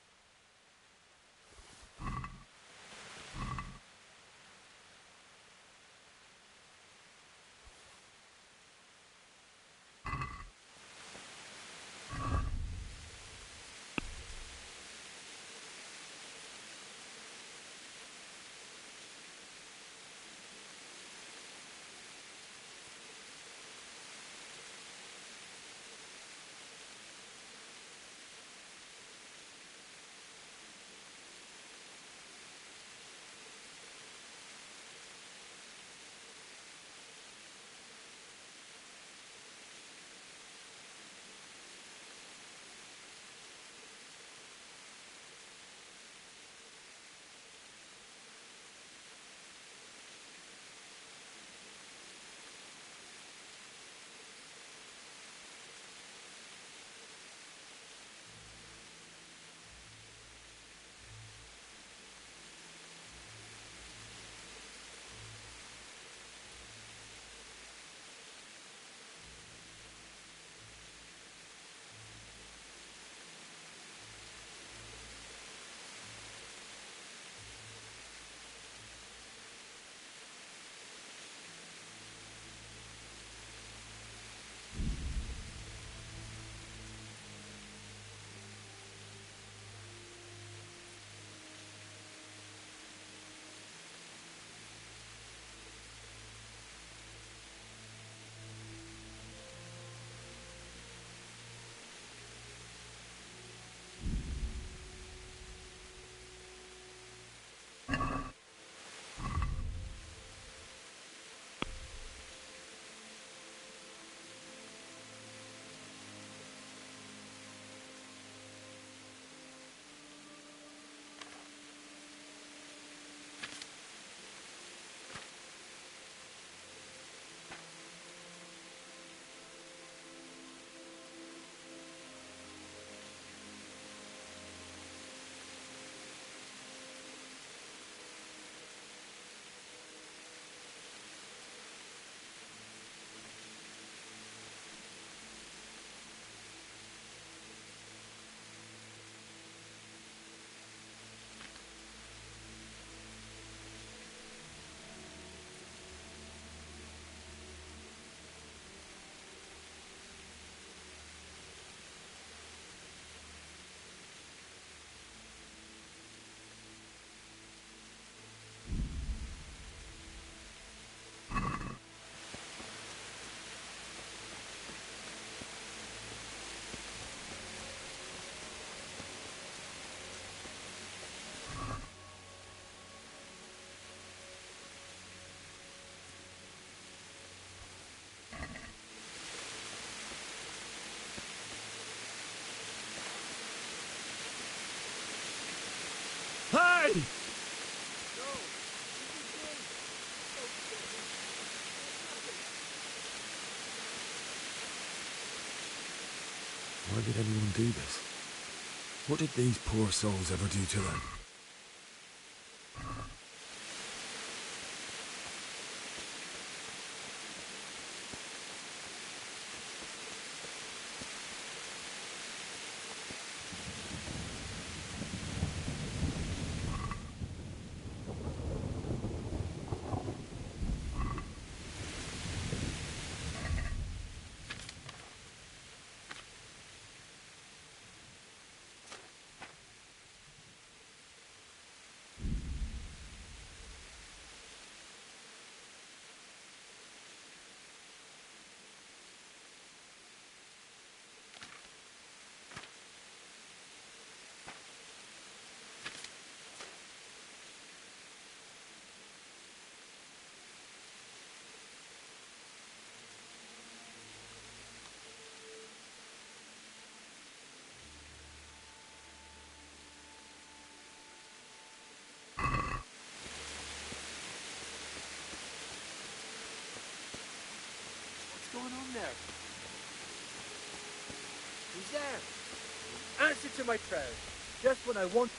Hey! Why did anyone do this? What did these poor souls ever do to them? What's going on there? Who's there? Answer to my prayers. Just when I want...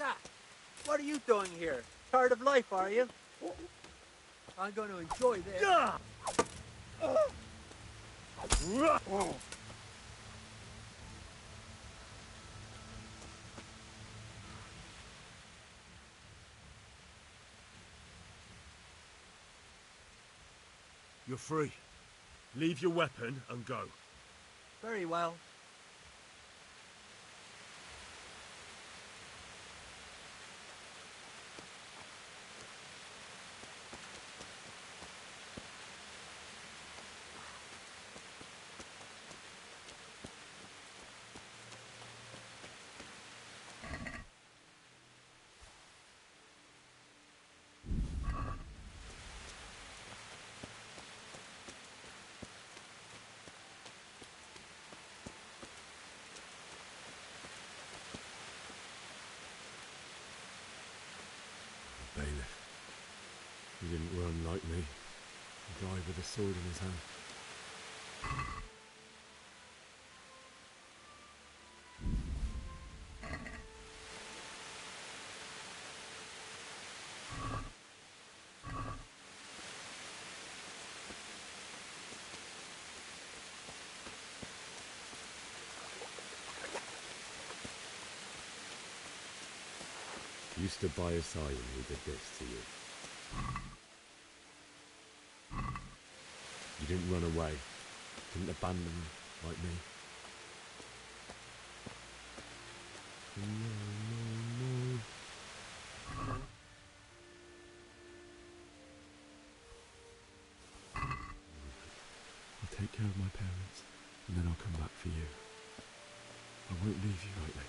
that? What are you doing here? Tired of life, are you? I'm going to enjoy this. You're free. Leave your weapon and go. Very well. Bailiff. He didn't run like me. He died with a sword in his hand. You stood by his side and he did this to you. You didn't run away. Didn't abandon him like me. No. I'll take care of my parents, and then I'll come back for you. I won't leave you like this.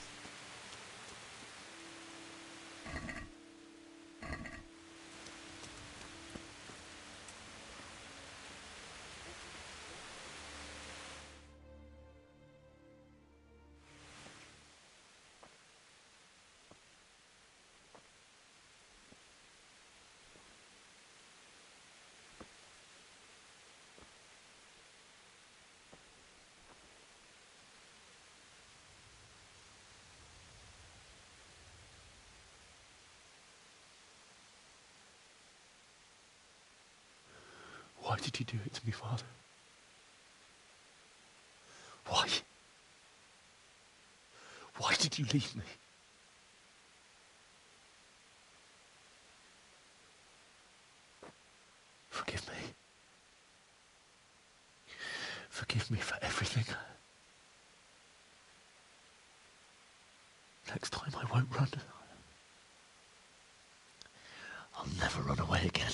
Why did you do it to me, Father? Why? Why did you leave me? Forgive me. Forgive me for everything. Next time I won't run. I'll never run away again.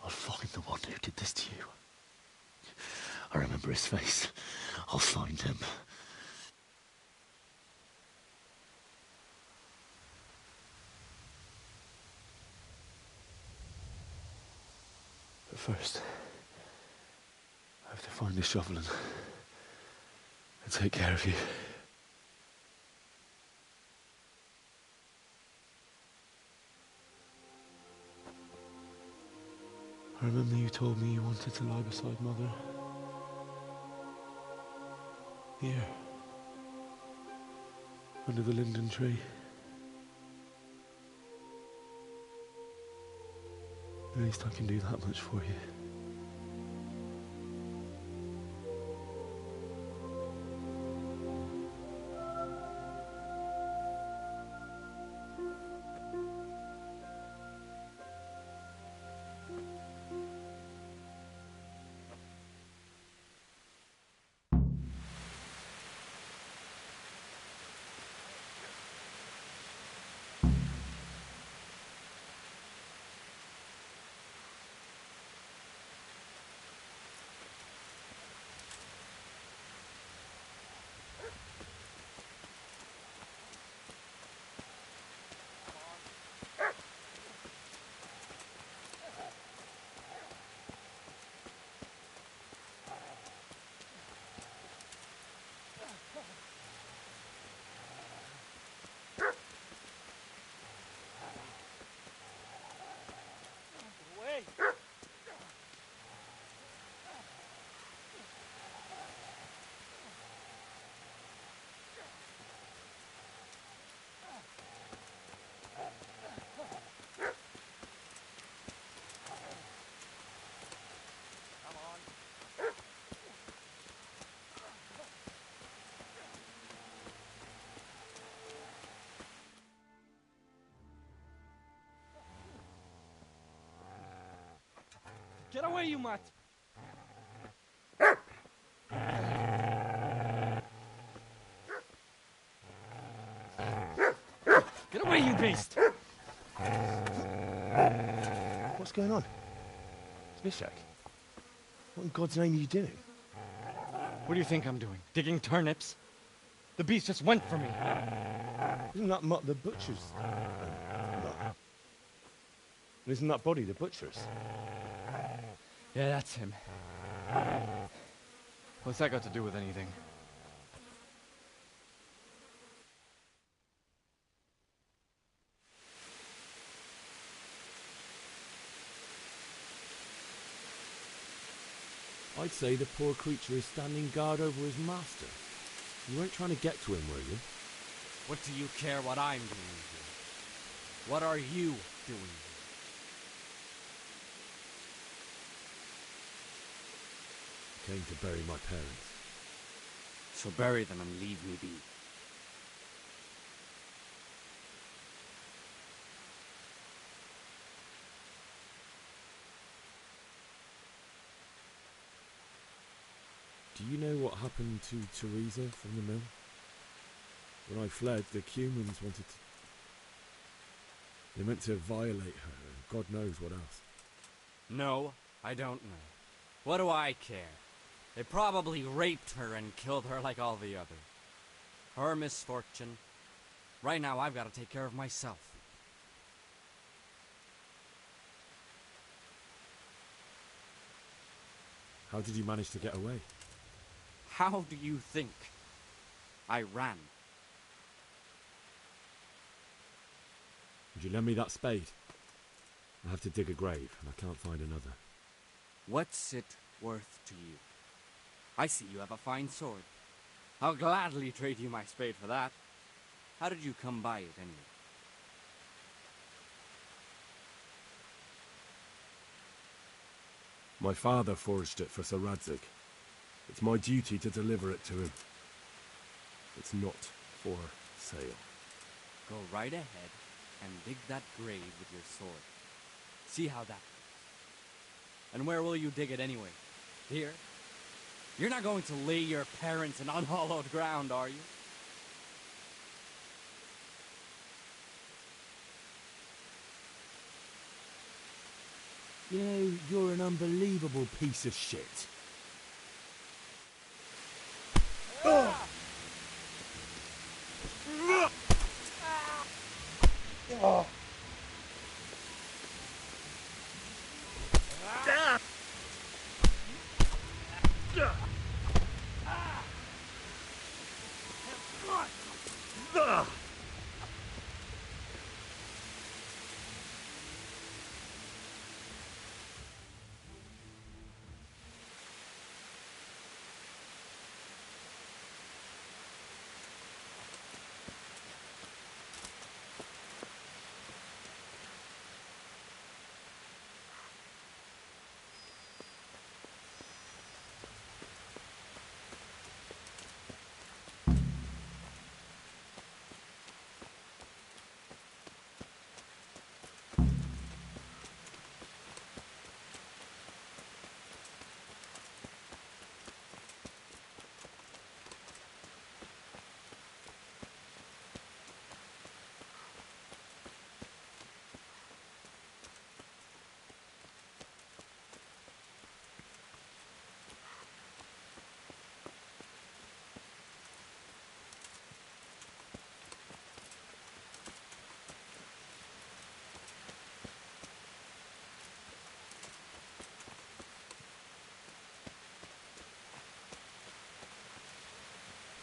I'll find the one who did this to you. I remember his face. I'll find him. But first, I have to find the shovel and take care of you. I remember you told me you wanted to lie beside Mother. Here. Under the linden tree. At least I can do that much for you. Get away, you mutt! Get away, you beast! What's going on? Smishak? What in God's name are you doing? What do you think I'm doing? Digging turnips? The beast just went for me. Isn't that Mutt the butcher's? No. Isn't that body the butcher's? Yeah, that's him. What's that got to do with anything? I'd say the poor creature is standing guard over his master. You weren't trying to get to him, were you? What do you care what I'm doing here? What are you doing here? I came to bury my parents. So bury them and leave me be. Do you know what happened to Teresa from the mill? When I fled, the humans wanted to... They meant to violate her, and God knows what else. No, I don't know. What do I care? They probably raped her and killed her like all the others. Her misfortune. Right now, I've got to take care of myself. How did you manage to get away? How do you think? I ran. Would you lend me that spade? I have to dig a grave, and I can't find another. What's it worth to you? I see you have a fine sword. I'll gladly trade you my spade for that. How did you come by it, anyway? My father forged it for Sir Radzig. It's my duty to deliver it to him. It's not for sale. Go right ahead and dig that grave with your sword. See how that goes. And where will you dig it anyway? Here? You're not going to lay your parents in unhallowed ground, are you? You know, you're an unbelievable piece of shit.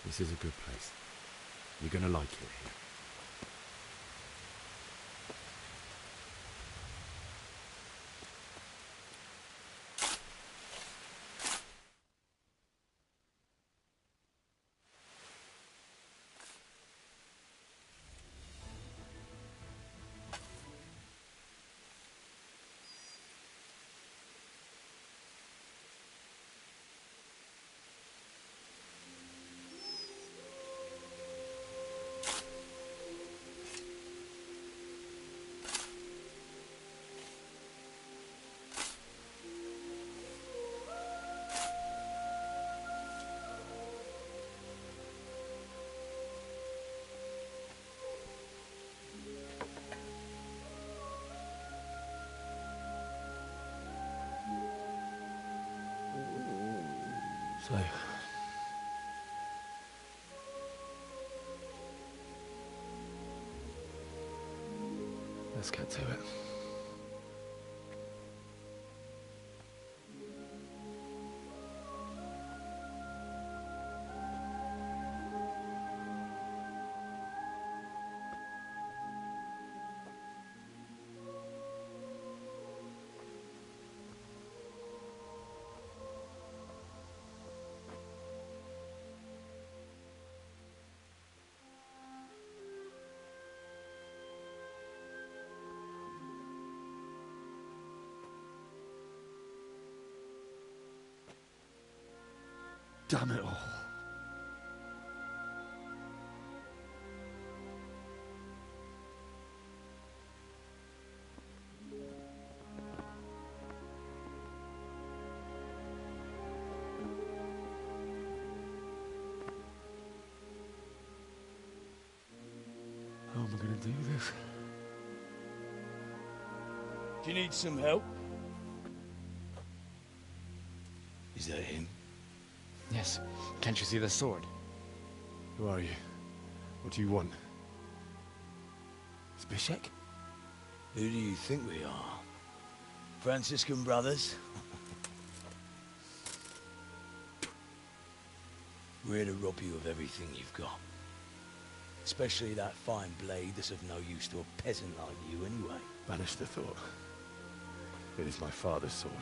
This is a good place. You're gonna like it here. So, let's get to it. Damn it all. How am I going to do this? Do you need some help? Is that him? Yes. Can't you see the sword? Who are you? What do you want? Zbyszek? Who do you think we are? Franciscan brothers? We're here to rob you of everything you've got. Especially that fine blade that's of no use to a peasant like you anyway. Banish the thought. It is my father's sword.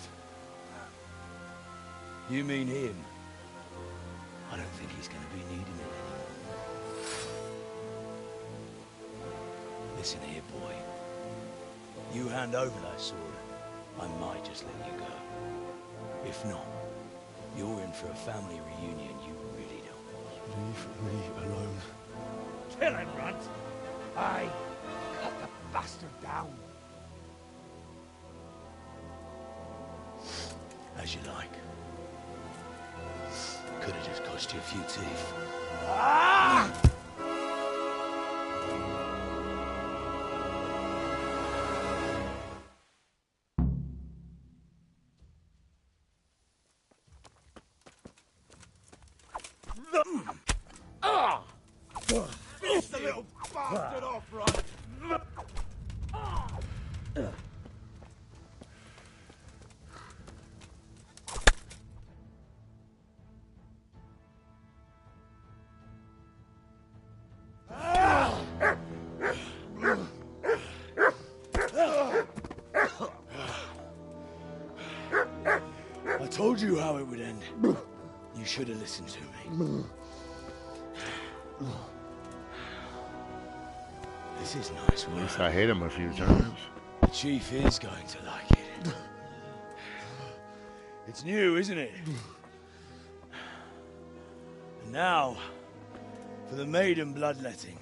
You mean him? I don't think he's going to be needing it anymore. Listen here, boy. You hand over that sword, I might just let you go. If not, you're in for a family reunion you really don't want. Leave me alone. Kill him, Runt! Aye, cut the bastard down. As you like. Could have just cost you a few teeth. Ah! Finish the little bastard off, right? I told you how it would end. You should have listened to me. This is nice At work. least I hit him a few times. The chief is going to like it. It's new, isn't it? And now, for the maiden bloodletting.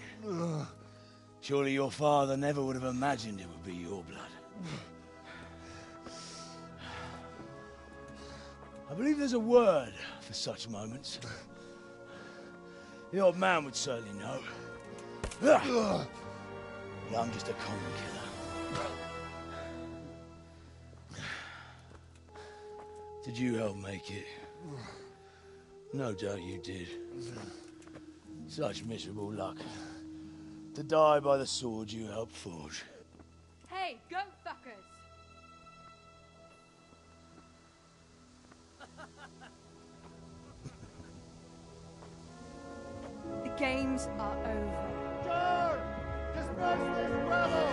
Surely your father never would have imagined it would be your blood. I believe there's a word for such moments. The old man would certainly know. But I'm just a common killer. Did you help make it? No doubt you did. Such miserable luck. To die by the sword you helped forge. Hey, go fuckers! The games are over. George! Disperse this rebel!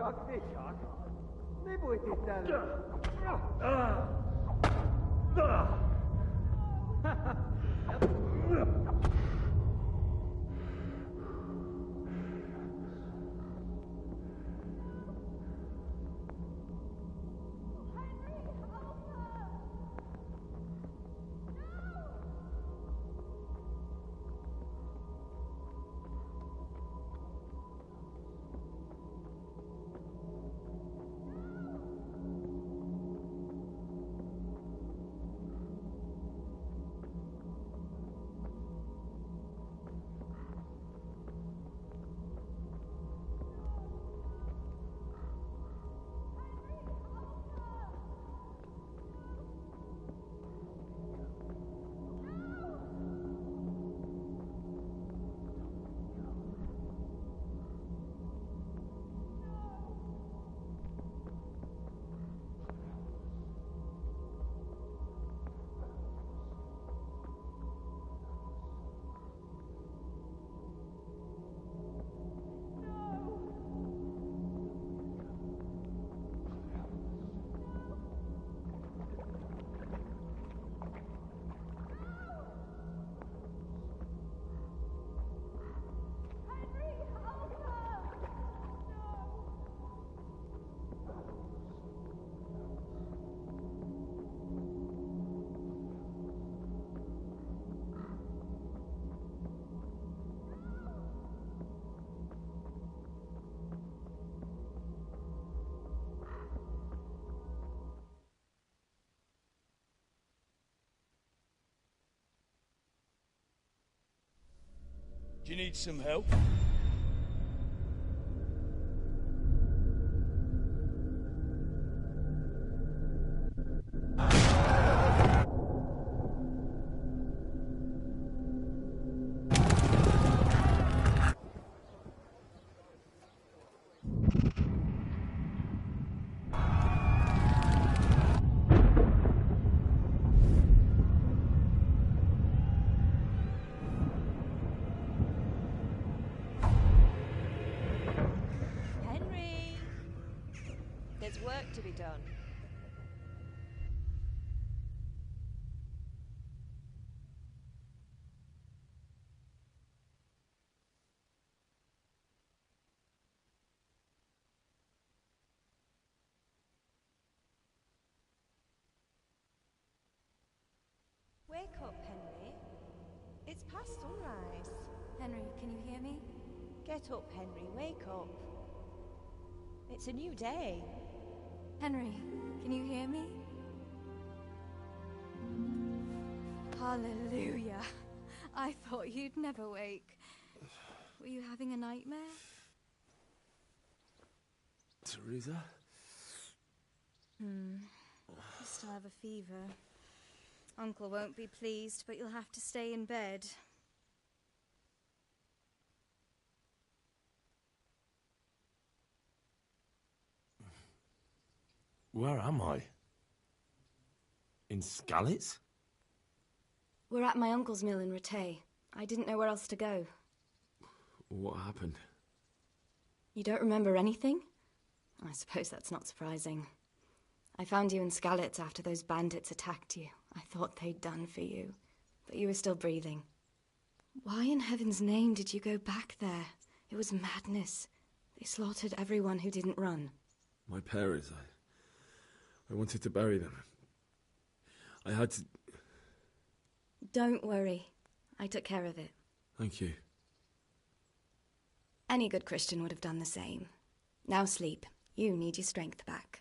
Chuck, ty Chuck. Neboj ty ten. Do you need some help? Henry! There's work to be done. Wake up, Henry. It's past sunrise. Henry, can you hear me? Get up, Henry. Wake up. It's a new day. Henry, can you hear me? Hallelujah. I thought you'd never wake. Were you having a nightmare? Teresa? You still have a fever. Uncle won't be pleased, but you'll have to stay in bed. Where am I? In Skalitz? We're at my uncle's mill in Rattay. I didn't know where else to go. What happened? You don't remember anything? I suppose that's not surprising. I found you in Skalitz after those bandits attacked you. I thought they'd done for you, but you were still breathing. Why in heaven's name did you go back there? It was madness. They slaughtered everyone who didn't run. My parents, I wanted to bury them. I had to... Don't worry. I took care of it. Thank you. Any good Christian would have done the same. Now sleep. You need your strength back.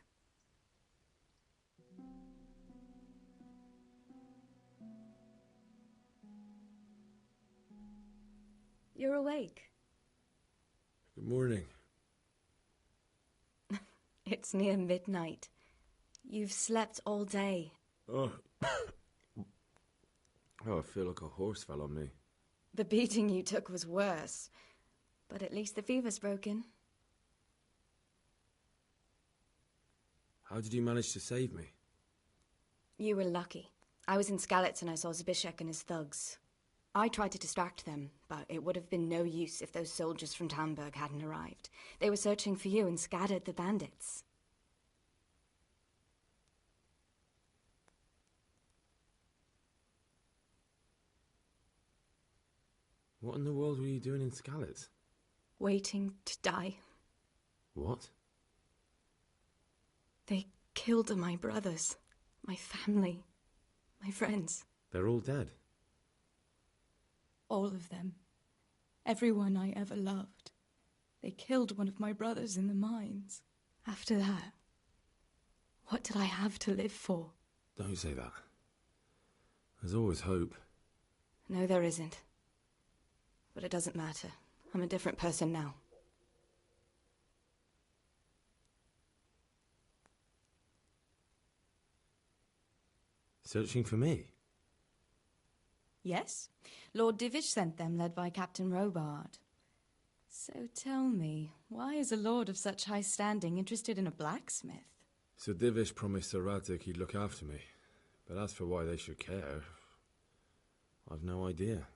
You're awake. Good morning. It's near midnight. You've slept all day. Oh. Oh, I feel like a horse fell on me. The beating you took was worse. But at least the fever's broken. How did you manage to save me? You were lucky. I was in Skalitz and I saw Zbyszek and his thugs. I tried to distract them, but it would have been no use if those soldiers from Tamburg hadn't arrived. They were searching for you and scattered the bandits. What in the world were you doing in Skalitz? Waiting to die. What? They killed my brothers, my family, my friends. They're all dead. All of them. Everyone I ever loved. They killed one of my brothers in the mines. After that, what did I have to live for? Don't say that. There's always hope. No, there isn't. But it doesn't matter. I'm a different person now. Searching for me? Yes. Lord Divish sent them, led by Captain Robard. So tell me, why is a lord of such high standing interested in a blacksmith? Sir Divish promised Sir Radzig he'd look after me. But as for why they should care, I've no idea.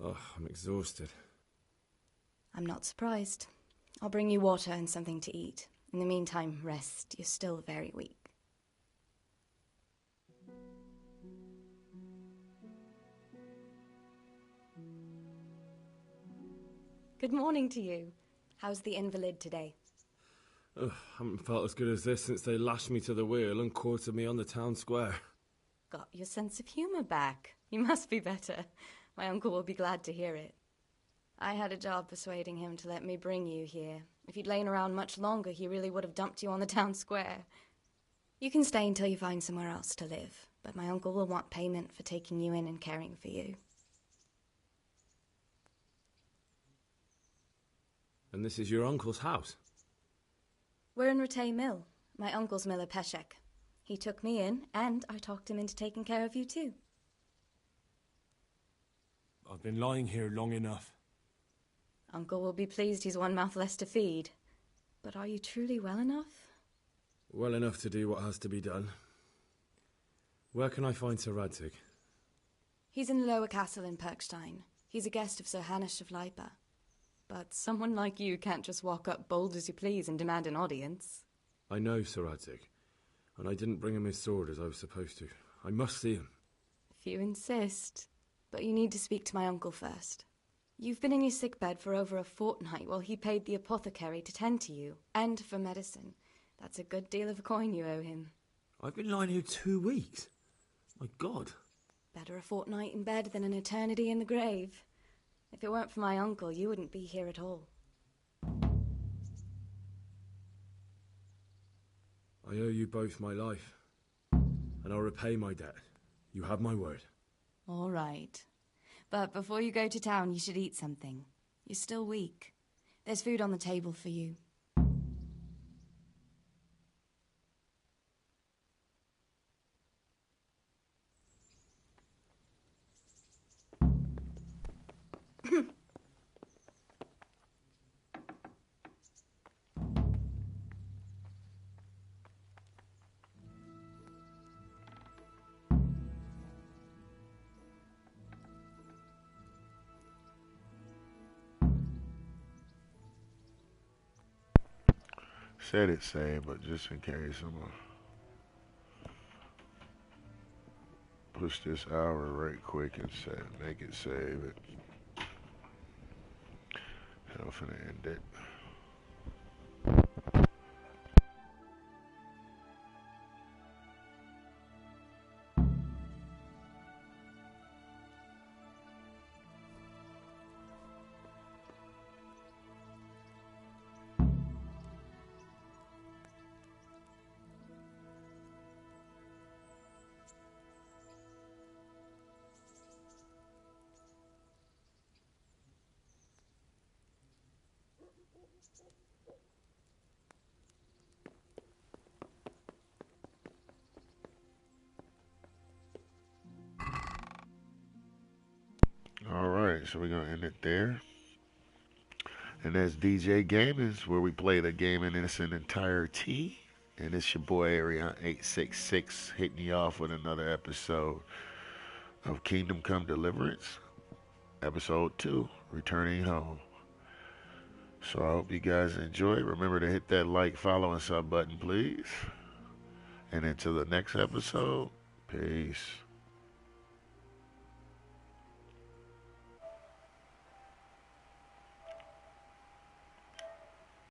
Oh, I'm exhausted. I'm not surprised. I'll bring you water and something to eat. In the meantime, rest. You're still very weak. Good morning to you. How's the invalid today? Ugh, haven't felt as good as this since they lashed me to the wheel and quartered me on the town square. Got your sense of humour back. You must be better. My uncle will be glad to hear it. I had a job persuading him to let me bring you here. If you'd lain around much longer, he really would have dumped you on the town square. You can stay until you find somewhere else to live, but my uncle will want payment for taking you in and caring for you. And this is your uncle's house? We're in Ratay Mill. My uncle's miller Peshek. He took me in, and I talked him into taking care of you too. I've been lying here long enough. Uncle will be pleased he's one mouth less to feed. But are you truly well enough? Well enough to do what has to be done. Where can I find Sir Radzig? He's in the lower castle in Perkstein. He's a guest of Sir Hanush of Leipa. But someone like you can't just walk up bold as you please and demand an audience. I know Sir Radzig, and I didn't bring him his sword as I was supposed to. I must see him. If you insist. But you need to speak to my uncle first. You've been in your sickbed for over a fortnight while he paid the apothecary to tend to you, and for medicine. That's a good deal of coin you owe him. I've been lying here 2 weeks. My God. Better a fortnight in bed than an eternity in the grave. If it weren't for my uncle, you wouldn't be here at all. I owe you both my life, and I'll repay my debt. You have my word. All right. But before you go to town, you should eat something. You're still weak. There's food on the table for you. Said it saved, but just in case, I'm gonna push this hour right quick and make it save it. I'm finna end it. Alright, so we're gonna end it there. And that's DJ Gaming's, where we play the game in its entirety. And it's your boy Arion 866 hitting you off with another episode of Kingdom Come Deliverance, Episode 2, Returning Home. So I hope you guys enjoy. Remember to hit that like, follow, and sub button, please. And until the next episode, peace.